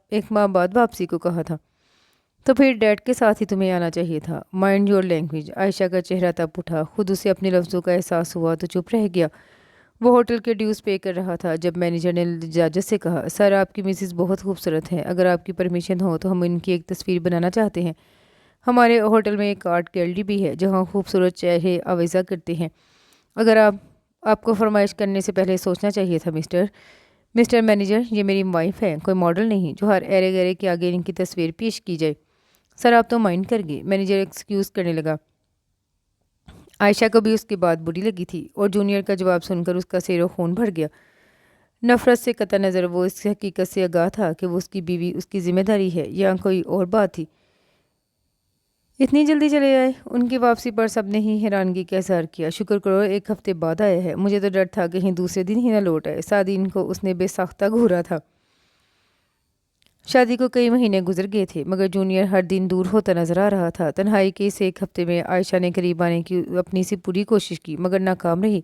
Speaker 1: ایک ماہ بعد واپسی کو کہا تھا۔ تو پھر ڈیڈ کے ساتھ ہی تمہیں آنا چاہیے تھا۔ Mind your language. عائشہ کا چہرہ تب اٹھا، خود اسے اپنے لفظوں کا احساس ہوا تو چپ رہ گیا۔ وہ ہوٹل کے ڈیوز پے کر رہا تھا جب مینیجر نے لجاجت سے کہا، سر آپ کی مسز بہت خوبصورت ہیں، اگر آپ کی پرمیشن ہو تو ہم ان کی ایک تصویر بنانا چاہتے ہیں۔ ہمارے ہوٹل میں ایک آرٹ گیلری بھی ہے جہاں خوبصورت چہرے آویزہ کرتے ہیں۔ اگر آپ کو فرمائش کرنے سے پہلے سوچنا چاہیے تھا مسٹر مینیجر، یہ میری وائف ہے، کوئی ماڈل نہیں جو ہر ایرے گیرے کے آگے ان کی تصویر پیش کی جائے۔ سر آپ تو مائنڈ کر گئے، مینیجر ایکسکیوز کرنے لگا۔ عائشہ کو بھی اس کی بات بری لگی تھی اور جونیئر کا جواب سن کر اس کا سیر و خون بھر گیا۔ نفرت سے قطع نظر وہ اس حقیقت سے آگاہ تھا کہ وہ اس کی بیوی اس کی ذمہ داری ہے یا کوئی اور بات تھی۔ اتنی جلدی چلے آئے؟ ان کی واپسی پر سب نے ہی حیرانگی کا اظہار کیا۔ شکر کرو ایک ہفتے بعد آیا ہے، مجھے تو ڈر تھا کہیں دوسرے دن ہی نہ لوٹ آئے۔ سعدین کو اس نے بے ساختہ گھورا تھا۔ شادی کو کئی مہینے گزر گئے تھے مگر جونیئر ہر دن دور ہوتا نظر آ رہا تھا۔ تنہائی کے اس ایک ہفتے میں عائشہ نے قریب آنے کی اپنی سی پوری کوشش کی مگر ناکام رہی۔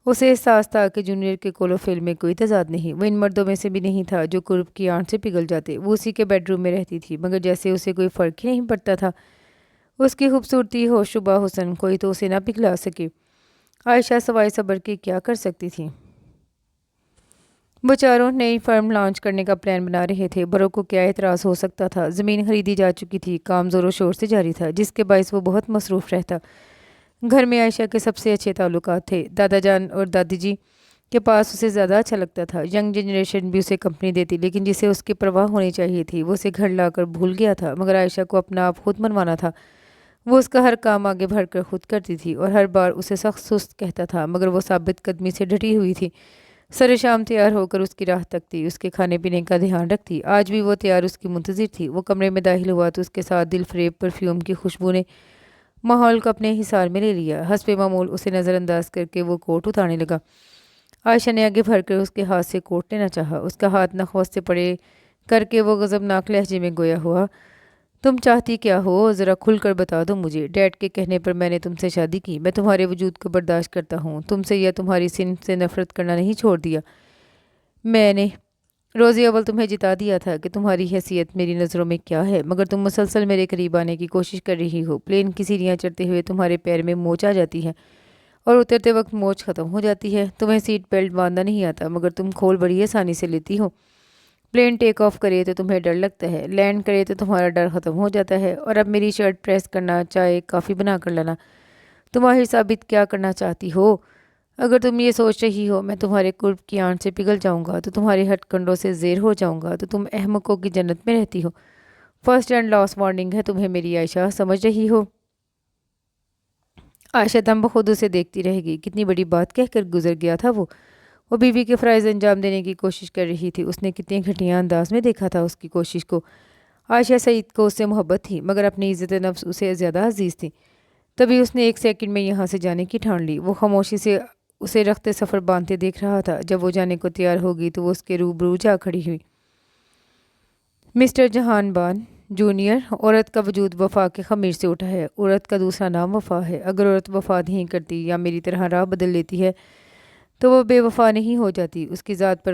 Speaker 1: اسے احساس تھا کہ جونیئر کے قول و فعل میں کوئی تضاد نہیں۔ وہ ان مردوں میں سے بھی نہیں تھا جو قرب کی آنچ سے پگھل جاتے۔ وہ اسی کے بیڈ روم میں رہتی تھی مگر جیسے اسے کوئی فرق ہی نہیں پڑتا تھا۔ اس کی خوبصورتی ہو شبہ حسن کوئی تو اسے نہ پگھلا سکے۔ عائشہ سوائے صبر کے کیا کر سکتی تھی؟ وہ چاروں نئی فرم لانچ کرنے کا پلان بنا رہے تھے۔ برو کو کیا اعتراض ہو سکتا تھا؟ زمین خریدی جا چکی تھی، کام زور و شور سے جاری تھا جس کے باعث وہ بہت مصروف رہتا۔ گھر میں عائشہ کے سب سے اچھے تعلقات تھے۔ دادا جان اور دادی جی کے پاس اسے زیادہ اچھا لگتا تھا۔ ینگ جنریشن بھی اسے کمپنی دیتی لیکن جسے اس کی پرواہ ہونی چاہیے تھی وہ اسے گھر لا کر بھول گیا تھا۔ مگر عائشہ کو اپنا آپ خود منوانا تھا۔ وہ اس کا ہر کام آگے بڑھ کر خود کرتی تھی اور ہر بار اسے سخت سست کہتا تھا مگر وہ ثابت قدمی سے ڈٹی ہوئی تھی۔ سر شام تیار ہو کر اس کی راہ تکتی، اس کے کھانے پینے کا دھیان رکھتی۔ آج بھی وہ تیار اس کی منتظر تھی۔ وہ کمرے میں داخل ہوا تو اس کے ساتھ دل فریب پرفیوم کی خوشبو نے ماحول کو اپنے حصار میں لے لیا۔ حسب معمول اسے نظر انداز کر کے وہ کوٹ اتارنے لگا۔ عائشہ نے آگے بڑھ کر اس کے ہاتھ سے کوٹ لینا چاہا۔ اس کا ہاتھ نخوت سے پڑے کر کے وہ غضبناک لہجے میں گویا ہوا، تم چاہتی کیا ہو؟ ذرا کھل کر بتا دو مجھے۔ ڈیڈ کے کہنے پر میں نے تم سے شادی کی۔ میں تمہارے وجود کو برداشت کرتا ہوں، تم سے یا تمہاری صنف سے نفرت کرنا نہیں چھوڑ دیا۔ میں نے روز اول تمہیں جتا دیا تھا کہ تمہاری حیثیت میری نظروں میں کیا ہے مگر تم مسلسل میرے قریب آنے کی کوشش کر رہی ہو۔ پلین کی سیڑھیاں چڑھتے ہوئے تمہارے پیر میں موچ آ جاتی ہے اور اترتے وقت موچ ختم ہو جاتی ہے۔ تمہیں سیٹ بیلٹ باندھنا نہیں آتا مگر تم کھول بڑی آسانی سے لیتی ہو۔ پلین ٹیک آف کرے تو تمہیں ڈر لگتا ہے، لینڈ کرے تو تمہارا ڈر ختم ہو جاتا ہے۔ اور اب میری شرٹ پریس کرنا، چائے کافی بنا کر لانا۔ تم آخر ثابت کیا کرنا چاہتی ہو؟ اگر تم یہ سوچ رہی ہو میں تمہارے قرب کی آنچ سے پگھل جاؤں گا تو تمہارے ہتھ کنڈوں سے زیر ہو جاؤں گا تو تم احمقوں کی جنت میں رہتی ہو۔ فرسٹ اینڈ لاسٹ وارننگ ہے تمہیں میری عائشہ، سمجھ رہی ہو؟ عائشہ دم بخود اسے دیکھتی رہ گئی۔ کتنی بڑی بات کہہ کر گزر گیا تھا وہ بیوی کے فرائض انجام دینے کی کوشش کر رہی تھی۔ اس نے کتنے گھٹیا انداز میں دیکھا تھا اس کی کوشش کو۔ عائشہ سعید کو اس سے محبت تھی مگر اپنی عزت نفس اسے زیادہ عزیز تھی۔ تبھی اس نے ایک سیکنڈ میں یہاں سے جانے کی ٹھان لی۔ وہ خاموشی سے اسے رخت سفر باندھتے دیکھ رہا تھا۔ جب وہ جانے کو تیار ہو گئی تو وہ اس کے روبرو جا کھڑی ہوئی۔ مسٹر جہان بان جونیئر، عورت کا وجود وفا کے خمیر سے اٹھا ہے۔ عورت کا دوسرا نام وفا ہے۔ اگر عورت وفا نہیں کرتی یا میری طرح راہ بدل لیتی ہے تو وہ بے وفا نہیں ہو جاتی۔ اس کی ذات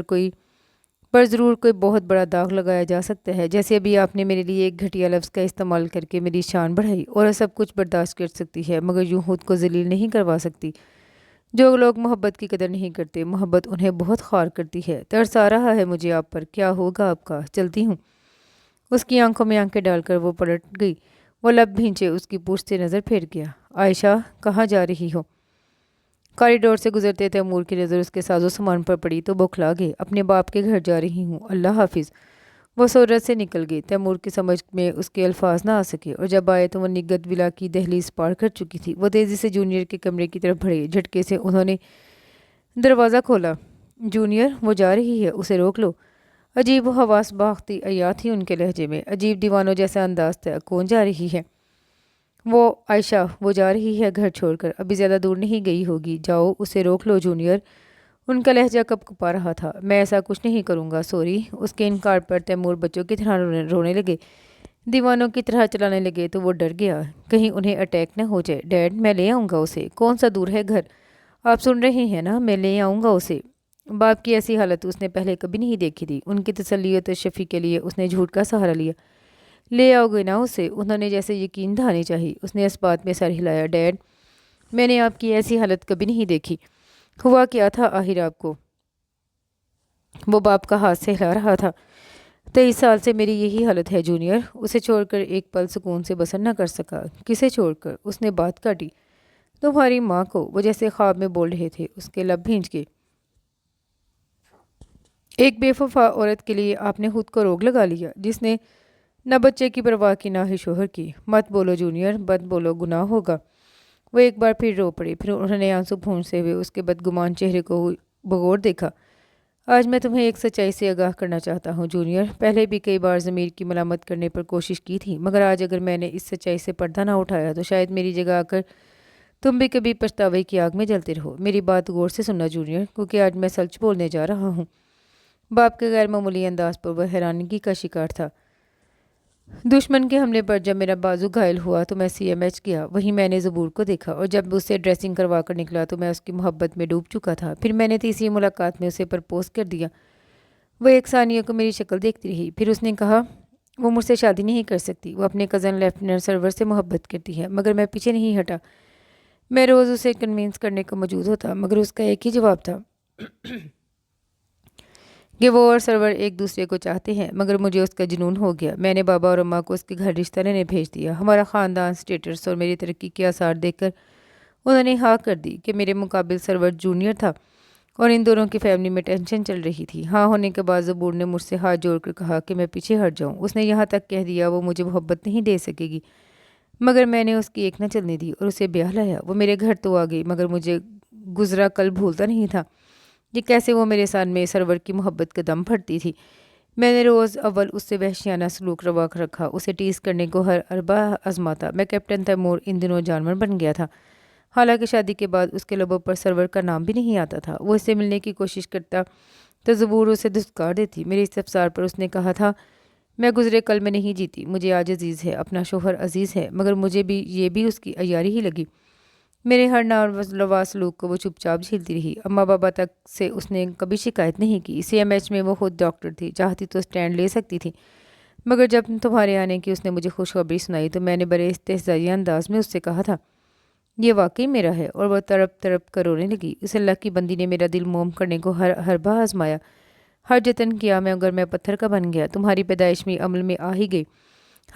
Speaker 1: پر ضرور کوئی بہت بڑا داغ لگایا جا سکتا ہے، جیسے ابھی آپ نے میرے لیے ایک گھٹیا لفظ کا استعمال کر کے میری شان بڑھائی۔ عورت سب کچھ برداشت کر سکتی ہے مگر یوں خود کو ذلیل نہیں کروا سکتی۔ جو لوگ محبت کی قدر نہیں کرتے محبت انہیں بہت خوار کرتی ہے۔ ترس آ رہا ہے مجھے آپ پر، کیا ہوگا آپ کا؟ چلتی ہوں۔ اس کی آنکھوں میں آنکھیں ڈال کر وہ پلٹ گئی۔ وہ لب بھینچے اس کی پوچھ سے نظر پھیر گیا۔ عائشہ کہاں جا رہی ہو؟ کاریڈور سے گزرتے تیمور کی نظر اس کے ساز و سامان پر پڑی تو بوکھلا گئے۔ اپنے باپ کے گھر جا رہی ہوں، اللہ حافظ۔ وہ سورت سے نکل گئی۔ تیمور کی سمجھ میں اس کے الفاظ نہ آ سکے اور جب آئے تو وہ نگت ولا کی دہلیز پار کر چکی تھی۔ وہ تیزی سے جونیئر کے کمرے کی طرف بڑھے۔ جھٹکے سے انہوں نے دروازہ کھولا۔ جونیئر، وہ جا رہی ہے، اسے روک لو۔ عجیب و حواس باختی عیا تھی ان کے لہجے میں، عجیب دیوانوں جیسا انداز تھا۔ کون جا رہی ہے وہ؟ عائشہ، وہ جا رہی ہے گھر چھوڑ کر، ابھی زیادہ دور نہیں گئی ہوگی، جاؤ اسے روک لو جونیئر۔ ان کا لہجہ کپ کپا رہا تھا۔ میں ایسا کچھ نہیں کروں گا، سوری۔ اس کے انکار پر تیمور بچوں کی طرح رونے لگے، دیوانوں کی طرح چلانے لگے تو وہ ڈر گیا کہیں انہیں اٹیک نہ ہو جائے۔ ڈیڈ، میں لے آؤں گا اسے، کون سا دور ہے گھر؟ آپ سن رہے ہیں نا، میں لے آؤں گا اسے۔ باپ کی ایسی حالت اس نے پہلے کبھی نہیں دیکھی تھی۔ ان کی تسلی و تشفی کے لیے اس نے جھوٹ کا سہارا لیا۔ لے آؤ گے نا اسے؟ انہوں نے جیسے یقین دہانی چاہی۔ اس نے اس بات میں سر ہلایا۔ ڈیڈ، میں نے آپ کی ایسی حالت کبھی نہیں دیکھی۔ ہوا کیا تھا آخر آپ کو؟ وہ باپ کا ہاتھ سے ہلا رہا تھا۔ 23 سال سے میری یہی حالت ہے جونیئر۔ اسے چھوڑ کر ایک پل سکون سے بسر نہ کر سکا۔ کسے چھوڑ کر؟ اس نے بات کاٹی۔ تمہاری ماں کو۔ وہ جیسے خواب میں بول رہے تھے، اس کے لب بھینچ گئے۔ ایک بے وفا عورت کے لیے آپ نے خود کو روگ لگا لیا، جس نے نہ بچے کی پرواہ کی نہ ہی شوہر کی۔ مت بولو جونیئر، مت بولو، گناہ ہوگا۔ وہ ایک بار پھر رو پڑے، پھر انہوں نے آنسو پھونستے ہوئے اس کے بدگمان چہرے کو بغور دیکھا۔ آج میں تمہیں ایک سچائی سے آگاہ کرنا چاہتا ہوں جونیئر۔ پہلے بھی کئی بار ضمیر کی ملامت کرنے پر کوشش کی تھی، مگر آج اگر میں نے اس سچائی سے پردہ نہ اٹھایا تو شاید میری جگہ آ کر تم بھی کبھی پچھتاوے کی آگ میں جلتے رہو۔ میری بات غور سے سننا جونیئر، کیونکہ آج میں سچ بولنے جا رہا ہوں۔ باپ کے غیر معمولی انداز پر وہ حیرانگی کا شکار تھا۔ دشمن کے حملے پر جب میرا بازو گھائل ہوا تو میں CMH گیا، وہیں میں نے زبور کو دیکھا، اور جب اسے ڈریسنگ کروا کر نکلا تو میں اس کی محبت میں ڈوب چکا تھا۔ پھر میں نے تیسری ملاقات میں اسے پرپوز کر دیا۔ وہ ایک ثانیہ کو میری شکل دیکھتی رہی، پھر اس نے کہا وہ مجھ سے شادی نہیں کر سکتی، وہ اپنے کزن لیفٹیننٹ سرور سے محبت کرتی ہے۔ مگر میں پیچھے نہیں ہٹا۔ میں روز اسے کنوینس کرنے کو موجود ہوتا، مگر اس کا ایک ہی جواب تھا کہ وہ اور سرور ایک دوسرے کو چاہتے ہیں، مگر مجھے اس کا جنون ہو گیا۔ میں نے بابا اور اماں کو اس کے گھر رشتہ لینے بھیج دیا۔ ہمارا خاندان، سٹیٹس اور میری ترقی کے آثار دیکھ کر انہوں نے ہاں کر دی کہ میرے مقابل سرور جونیئر تھا، اور ان دونوں کی فیملی میں ٹینشن چل رہی تھی۔ ہاں ہونے کے بعد زبور نے مجھ سے ہاتھ جوڑ کر کہا کہ میں پیچھے ہٹ جاؤں۔ اس نے یہاں تک کہہ دیا وہ مجھے محبت نہیں دے سکے گی، مگر میں نے اس کی ایک نہ چلنے دی اور اسے بیاہ لایا۔ وہ میرے گھر تو آ گئی، مگر مجھے گزرا کل بھولتا نہیں تھا کہ کیسے وہ میرے سامنے سرور کی محبت کا دم پھڑتی تھی۔ میں نے روز اول اس سے وحشیانہ سلوک روا رکھا، اسے ٹیز کرنے کو ہر اربا آزماتا۔ میں کیپٹن تیمور ان دنوں جانور بن گیا تھا، حالانکہ شادی کے بعد اس کے لبوں پر سرور کا نام بھی نہیں آتا تھا۔ وہ اس سے ملنے کی کوشش کرتا تو زبور اسے دھتکار دیتی۔ میرے استفسار پر اس نے کہا تھا میں گزرے کل میں نہیں جیتی، مجھے آج عزیز ہے، اپنا شوہر عزیز ہے، مگر مجھے بھی یہ بھی اس کی عیاری ہی لگی۔ میرے ہر ناروا سلوک کو وہ چپ چاپ جھیلتی رہی۔ اماں بابا تک سے اس نے کبھی شکایت نہیں کی۔ CMH میں وہ خود ڈاکٹر تھی، چاہتی تو اسٹینڈ لے سکتی تھی، مگر جب تمہارے آنے کی اس نے مجھے خوشخبری سنائی تو میں نے بڑے استہزائیہ انداز میں اس سے کہا تھا یہ واقعی میرا ہے، اور وہ تڑپ تڑپ کر رونے لگی۔ اس اللہ کی بندی نے میرا دل موم کرنے کو ہر حربہ آزمایا، ہر جتن کیا، مگر میں پتھر کا بن گیا۔ تمہاری پیدائش میں عمل میں آ ہی گئی،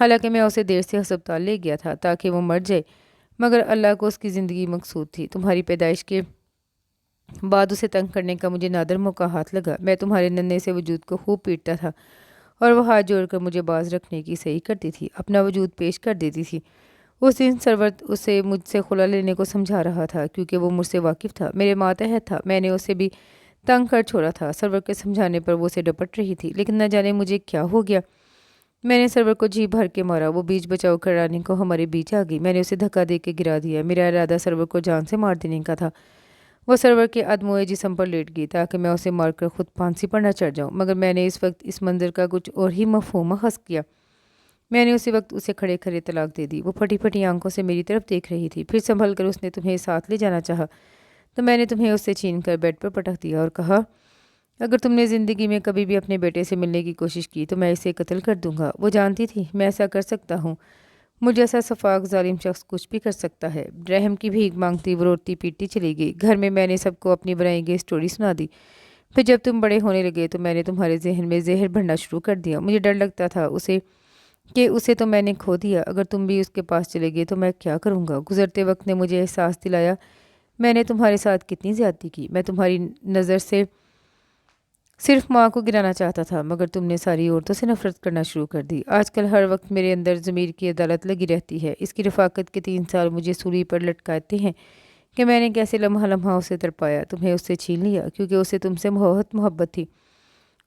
Speaker 1: حالانکہ میں اسے دیر سے ہسپتال لے گیا تھا تاکہ وہ مر جائے، مگر اللہ کو اس کی زندگی مقصود تھی۔ تمہاری پیدائش کے بعد اسے تنگ کرنے کا مجھے نادر موقع ہاتھ لگا۔ میں تمہارے ننھے سے وجود کو خوب پیٹتا تھا، اور وہ ہاتھ جوڑ کر مجھے باز رکھنے کی صحیح کرتی تھی، اپنا وجود پیش کر دیتی تھی۔ اس دن سرور اسے مجھ سے خلا لینے کو سمجھا رہا تھا، کیونکہ وہ مجھ سے واقف تھا، میرے ماتحت تھا۔ میں نے اسے بھی تنگ کر چھوڑا تھا۔ سرور کے سمجھانے پر وہ اسے ڈپٹ رہی تھی، لیکن نہ جانے مجھے کیا ہو گیا، میں نے سرور کو جی بھر کے مارا۔ وہ بیچ بچاؤ کرانے کو ہمارے بیچ آ گئی۔ میں نے اسے دھکا دے کے گرا دیا۔ میرا ارادہ سرور کو جان سے مار دینے کا تھا۔ وہ سرور کے ادموئے جسم پر لیٹ گئی تاکہ میں اسے مار کر خود پھانسی پر نہ چڑھ جاؤں، مگر میں نے اس وقت اس منظر کا کچھ اور ہی مفہوم اخذ کیا۔ میں نے اسی وقت اسے کھڑے کھڑے طلاق دے دی۔ وہ پھٹی پھٹی آنکھوں سے میری طرف دیکھ رہی تھی، پھر سنبھل کر اس نے تمہیں ساتھ لے جانا چاہا تو میں نے تمہیں اس سے چھین کر بیڈ پر پٹک دیا اور کہا اگر تم نے زندگی میں کبھی بھی اپنے بیٹے سے ملنے کی کوشش کی تو میں اسے قتل کر دوں گا۔ وہ جانتی تھی میں ایسا کر سکتا ہوں، مجھ جیسا شفاق ظالم شخص کچھ بھی کر سکتا ہے۔ رحم کی بھیک مانگتی وہ روتی پیٹتی چلی گئی۔ گھر میں نے سب کو اپنی بنائی گئی سٹوری سنا دی۔ پھر جب تم بڑے ہونے لگے تو میں نے تمہارے ذہن میں زہر بھرنا شروع کر دیا۔ مجھے ڈر لگتا تھا اسے تو میں نے کھو دیا، اگر تم بھی اس کے پاس چلے گئے تو میں کیا کروں گا۔ گزرتے وقت نے مجھے احساس دلایا میں نے تمہارے ساتھ کتنی زیادتی کی۔ میں تمہاری نظر سے صرف ماں کو گرانا چاہتا تھا، مگر تم نے ساری عورتوں سے نفرت کرنا شروع کر دی۔ آج کل ہر وقت میرے اندر ضمیر کی عدالت لگی رہتی ہے۔ اس کی رفاقت کے 3 سال مجھے سولی پر لٹکاتے ہیں کہ میں نے کیسے لمحہ لمحہ اسے تڑپایا، تمہیں اس سے چھین لیا، کیونکہ اسے تم سے بہت محبت تھی۔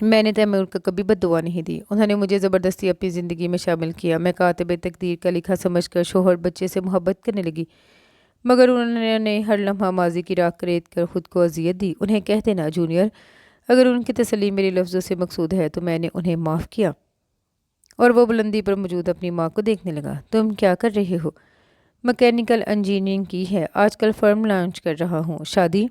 Speaker 1: میں نے تیمور کو کبھی بد دعا نہیں دی، انہوں نے مجھے زبردستی اپنی زندگی میں شامل کیا۔ میں کاتب تقدیر کا لکھا سمجھ کر شوہر بچے سے محبت کرنے لگی، مگر انہوں نے ہر لمحہ ماضی کی راکھ ریت کر خود کو اذیت دی۔ انہیں کہہ دینا جونیئر، اگر ان کی تسلی میرے لفظوں سے مقصود ہے تو میں نے انہیں معاف کیا۔ اور وہ بلندی پر موجود اپنی ماں کو دیکھنے لگا۔ تم کیا کر رہے ہو؟ مکینیکل انجینئرنگ کی ہے، آج کل فرم لانچ کر رہا ہوں۔ شادی؟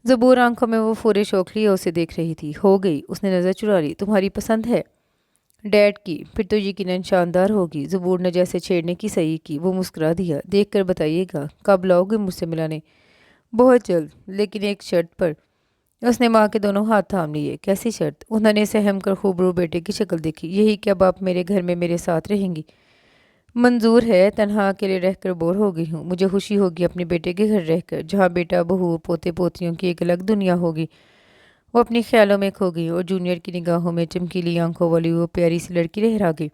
Speaker 1: زبور آنکھوں میں وہ فورے شوق لیے اسے دیکھ رہی تھی۔ ہو گئی، اس نے نظر چرا لی۔ تمہاری پسند ہے؟ ڈیڈ کی؟ پھر تو یقیناً شاندار ہوگی۔ زبور نے جیسے چھیڑنے کی صحیح کی۔ وہ مسکرا دیا۔ دیکھ کر بتائیے گا، کب لاؤ گے مجھ سے ملانے؟ بہت جلد، لیکن ایک شرط پر۔ اس نے ماں کے دونوں ہاتھ تھام لیے۔ کیسی شرط؟ انہوں نے سہم کر خوبرو بیٹے کی شکل دیکھی۔ یہی کہ اب آپ میرے گھر میں میرے ساتھ رہیں گی؟ منظور ہے، تنہا اکیلے رہ کر بور ہو گئی ہوں، مجھے خوشی ہوگی اپنے بیٹے کے گھر رہ کر، جہاں بیٹا بہو پوتے پوتیوں کی ایک الگ دنیا ہوگی۔ وہ اپنی خیالوں میں کھو گئی اور جونیئر کی نگاہوں میں چمکیلی آنکھوں والی وہ پیاری سی لڑکی لہرا گئی۔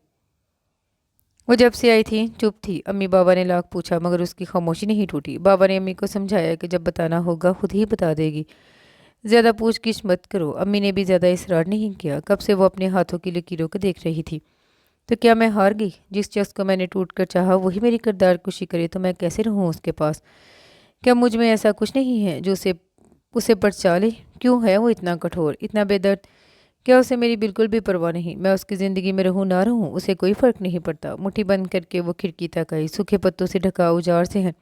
Speaker 1: وہ جب سے آئی تھی چپ تھی۔ امی بابا نے لاکھ پوچھا مگر اس کی خاموشی نہیں ٹوٹی۔ بابا نے امی کو سمجھایا کہ جب بتانا ہوگا خود ہی بتا دے گی، زیادہ پوچھ گچھ مت کرو۔ امی نے بھی زیادہ اصرار نہیں کیا۔ کب سے وہ اپنے ہاتھوں کی لکیروں کو دیکھ رہی تھی۔ تو کیا میں ہار گئی؟ جس شخص کو میں نے ٹوٹ کر چاہا وہی میری کردار کشی کرے تو میں کیسے رہوں اس کے پاس؟ کیا مجھ میں ایسا کچھ نہیں ہے جو اسے پرچا لے؟ کیوں ہے وہ اتنا کٹھور، اتنا بے درد؟ کیا اسے میری بالکل بھی پرواہ نہیں؟ میں اس کی زندگی میں رہوں نہ رہوں اسے کوئی فرق نہیں پڑتا۔ مٹھی بند کر کے وہ کھڑکی تک آئی۔ سوکھے پتوں سے ڈھکا اجاڑ سے ہے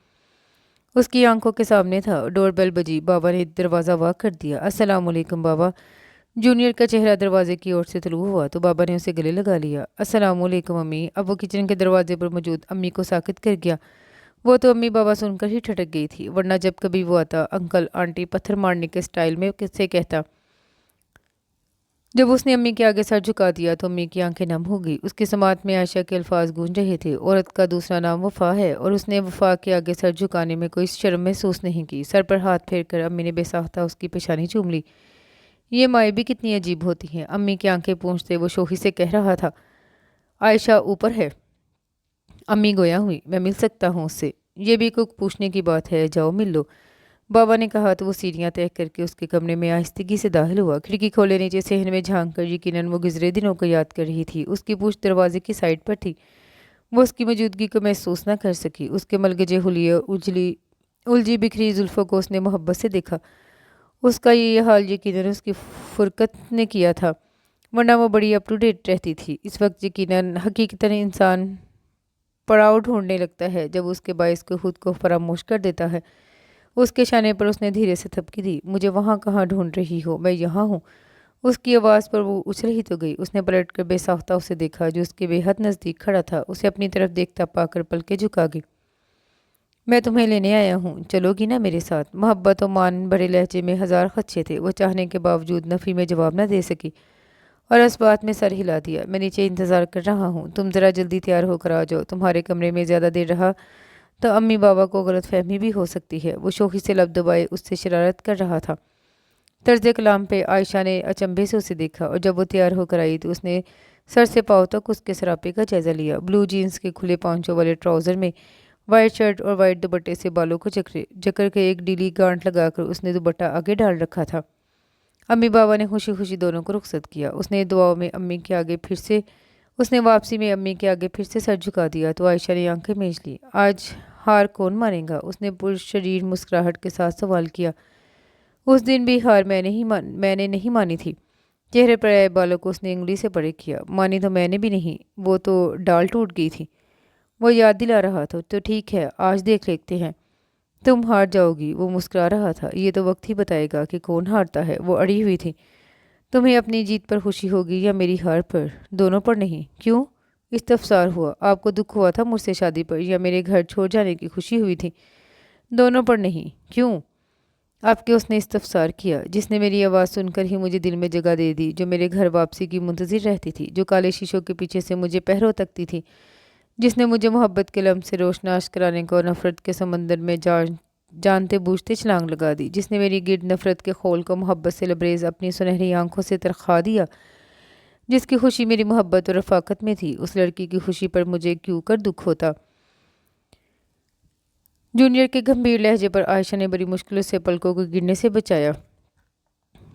Speaker 1: اس کی آنکھوں کے سامنے تھا۔ ڈور بیل بجی۔ بابا نے دروازہ وا کر دیا۔ السلام علیکم بابا۔ جونیئر کا چہرہ دروازے کی اور سے طلوع ہوا تو بابا نے اسے گلے لگا لیا۔ السلام علیکم امی۔ اب وہ کچن کے دروازے پر موجود امی کو ساکت کر گیا۔ وہ تو امی بابا سن کر ہی ٹھٹک گئی تھی، ورنہ جب کبھی وہ آتا انکل آنٹی پتھر مارنے کے سٹائل میں سے کہتا۔ جب اس نے امی کے آگے سر جھکا دیا تو امی کی آنکھیں نم ہو گئی۔ اس کی سماعت میں عائشہ کے الفاظ گونج رہے تھے، عورت کا دوسرا نام وفا ہے، اور اس نے وفا کے آگے سر جھکانے میں کوئی شرم محسوس نہیں کی۔ سر پر ہاتھ پھیر کر امی نے بے ساختہ اس کی پیشانی چوم لی۔ یہ مائیں بھی کتنی عجیب ہوتی ہیں، امی کی آنکھیں پوچھتے وہ شوخی سے کہہ رہا تھا۔ عائشہ اوپر ہے؟ امی گویا ہوئی۔ میں مل سکتا ہوں اس سے؟ یہ بھی کوئی پوچھنے کی بات ہے، جاؤ مل لو، بابا نے کہا تو وہ سیڑھیاں طے کر کے اس کے کمرے میں آہستگی سے داخل ہوا۔ کھڑکی کھولے نیچے صحن میں جھانک کر یقیناً وہ گزرے دنوں کو یاد کر رہی تھی۔ اس کی پوچھ دروازے کی سائڈ پر تھی۔ وہ اس کی موجودگی کو محسوس نہ کر سکی۔ اس کے ملگجے حلیے الجھی بکھری زلفوں کو اس نے محبت سے دیکھا۔ اس کا یہ حال یقیناً اس کی فرقت نے کیا تھا، ورنہ وہ بڑی اپ ٹو ڈیٹ رہتی تھی۔ اس وقت یقیناً حقیقتاً انسان پڑاؤ ڈھونڈنے لگتا ہے جب اس کے باعث کو خود کو فراموش کر دیتا ہے۔ اس کے شانے پر اس نے دھیرے سے تھپکی دی۔ مجھے وہاں کہاں ڈھونڈ رہی ہو؟ میں یہاں ہوں۔ اس کی آواز پر وہ اچھل ہی تو گئی۔ اس نے پلٹ کر بے ساختہ اسے دیکھا جو اس کے بے حد نزدیک کھڑا تھا۔ اسے اپنی طرف دیکھتا پا کر پلکیں جھکا گئی۔ میں تمہیں لینے آیا ہوں، چلو گی نا میرے ساتھ؟ محبت و مان بھرے لہجے میں ہزار خدشے تھے۔ وہ چاہنے کے باوجود نفی میں جواب نہ دے سکی اور اس بات میں سر ہلا دیا۔ میں نیچے انتظار کر رہا ہوں، تم ذرا جلدی تیار ہو کر آ جاؤ۔ تمہارے کمرے میں زیادہ دیر رہا تو امی بابا کو غلط فہمی بھی ہو سکتی ہے۔ وہ شوخی سے لب دبائے اس سے شرارت کر رہا تھا۔ طرز کلام پہ عائشہ نے اچنبھے سے اسے دیکھا اور جب وہ تیار ہو کر آئی تو اس نے سر سے پاؤں تک اس کے سراپے کا جائزہ لیا۔ بلو جینز کے کھلے پانچوں والے ٹراؤزر میں وائٹ شرٹ اور وائٹ دوپٹے سے بالوں کو جکڑ کے ایک ڈیلی گانٹ لگا کر اس نے دوپٹہ آگے ڈال رکھا تھا۔ امی بابا نے خوشی خوشی دونوں کو رخصت کیا۔ اس نے واپسی میں امی کے آگے پھر سے سر جھکا دیا تو عائشہ نے آنکھیں میچ لی۔ آج ہار کون مانے گا؟ اس نے پرشریر مسکراہٹ کے ساتھ سوال کیا۔ اس دن بھی ہار میں نے نہیں مانی تھی۔ چہرے پر آئے بالوں کو اس نے انگلی سے پرے کیا۔ مانی تو میں نے بھی نہیں، وہ تو ڈال ٹوٹ گئی تھی۔ وہ یاد دلا رہا تھا۔ تو ٹھیک ہے، آج دیکھ لیتے ہیں، تم ہار جاؤ گی۔ وہ مسکرا رہا تھا۔ یہ تو وقت ہی بتائے گا کہ کون ہارتا ہے۔ وہ اڑی ہوئی تھی۔ تمہیں اپنی جیت پر خوشی ہوگی یا میری ہار پر؟ دونوں پر نہیں۔ کیوں؟ استفسار ہوا۔ آپ کو دکھ ہوا تھا مجھ سے شادی پر یا میرے گھر چھوڑ جانے کی خوشی ہوئی تھی؟ دونوں پر نہیں۔ کیوں؟ آپ کے اس نے استفسار کیا، جس نے میری آواز سن کر ہی مجھے دل میں جگہ دے دی، جو میرے گھر واپسی کی منتظر رہتی تھی، جو کالے شیشوں کے پیچھے سے مجھے پہرو تکتی تھی، جس نے مجھے محبت کے لمب سے روشناس کرانے کو نفرت کے سمندر میں جانتے بوجھتے چھلانگ لگا دی، جس نے میری گرد نفرت کے خول کو محبت سے لبریز اپنی سنہری آنکھوں سے ترخا دیا، جس کی خوشی میری محبت اور رفاقت میں تھی، اس لڑکی کی خوشی پر مجھے کیوں کر دکھ ہوتا؟ جونیئر کے گمبھیر لہجے پر عائشہ نے بڑی مشکل سے پلکوں کو گرنے سے بچایا۔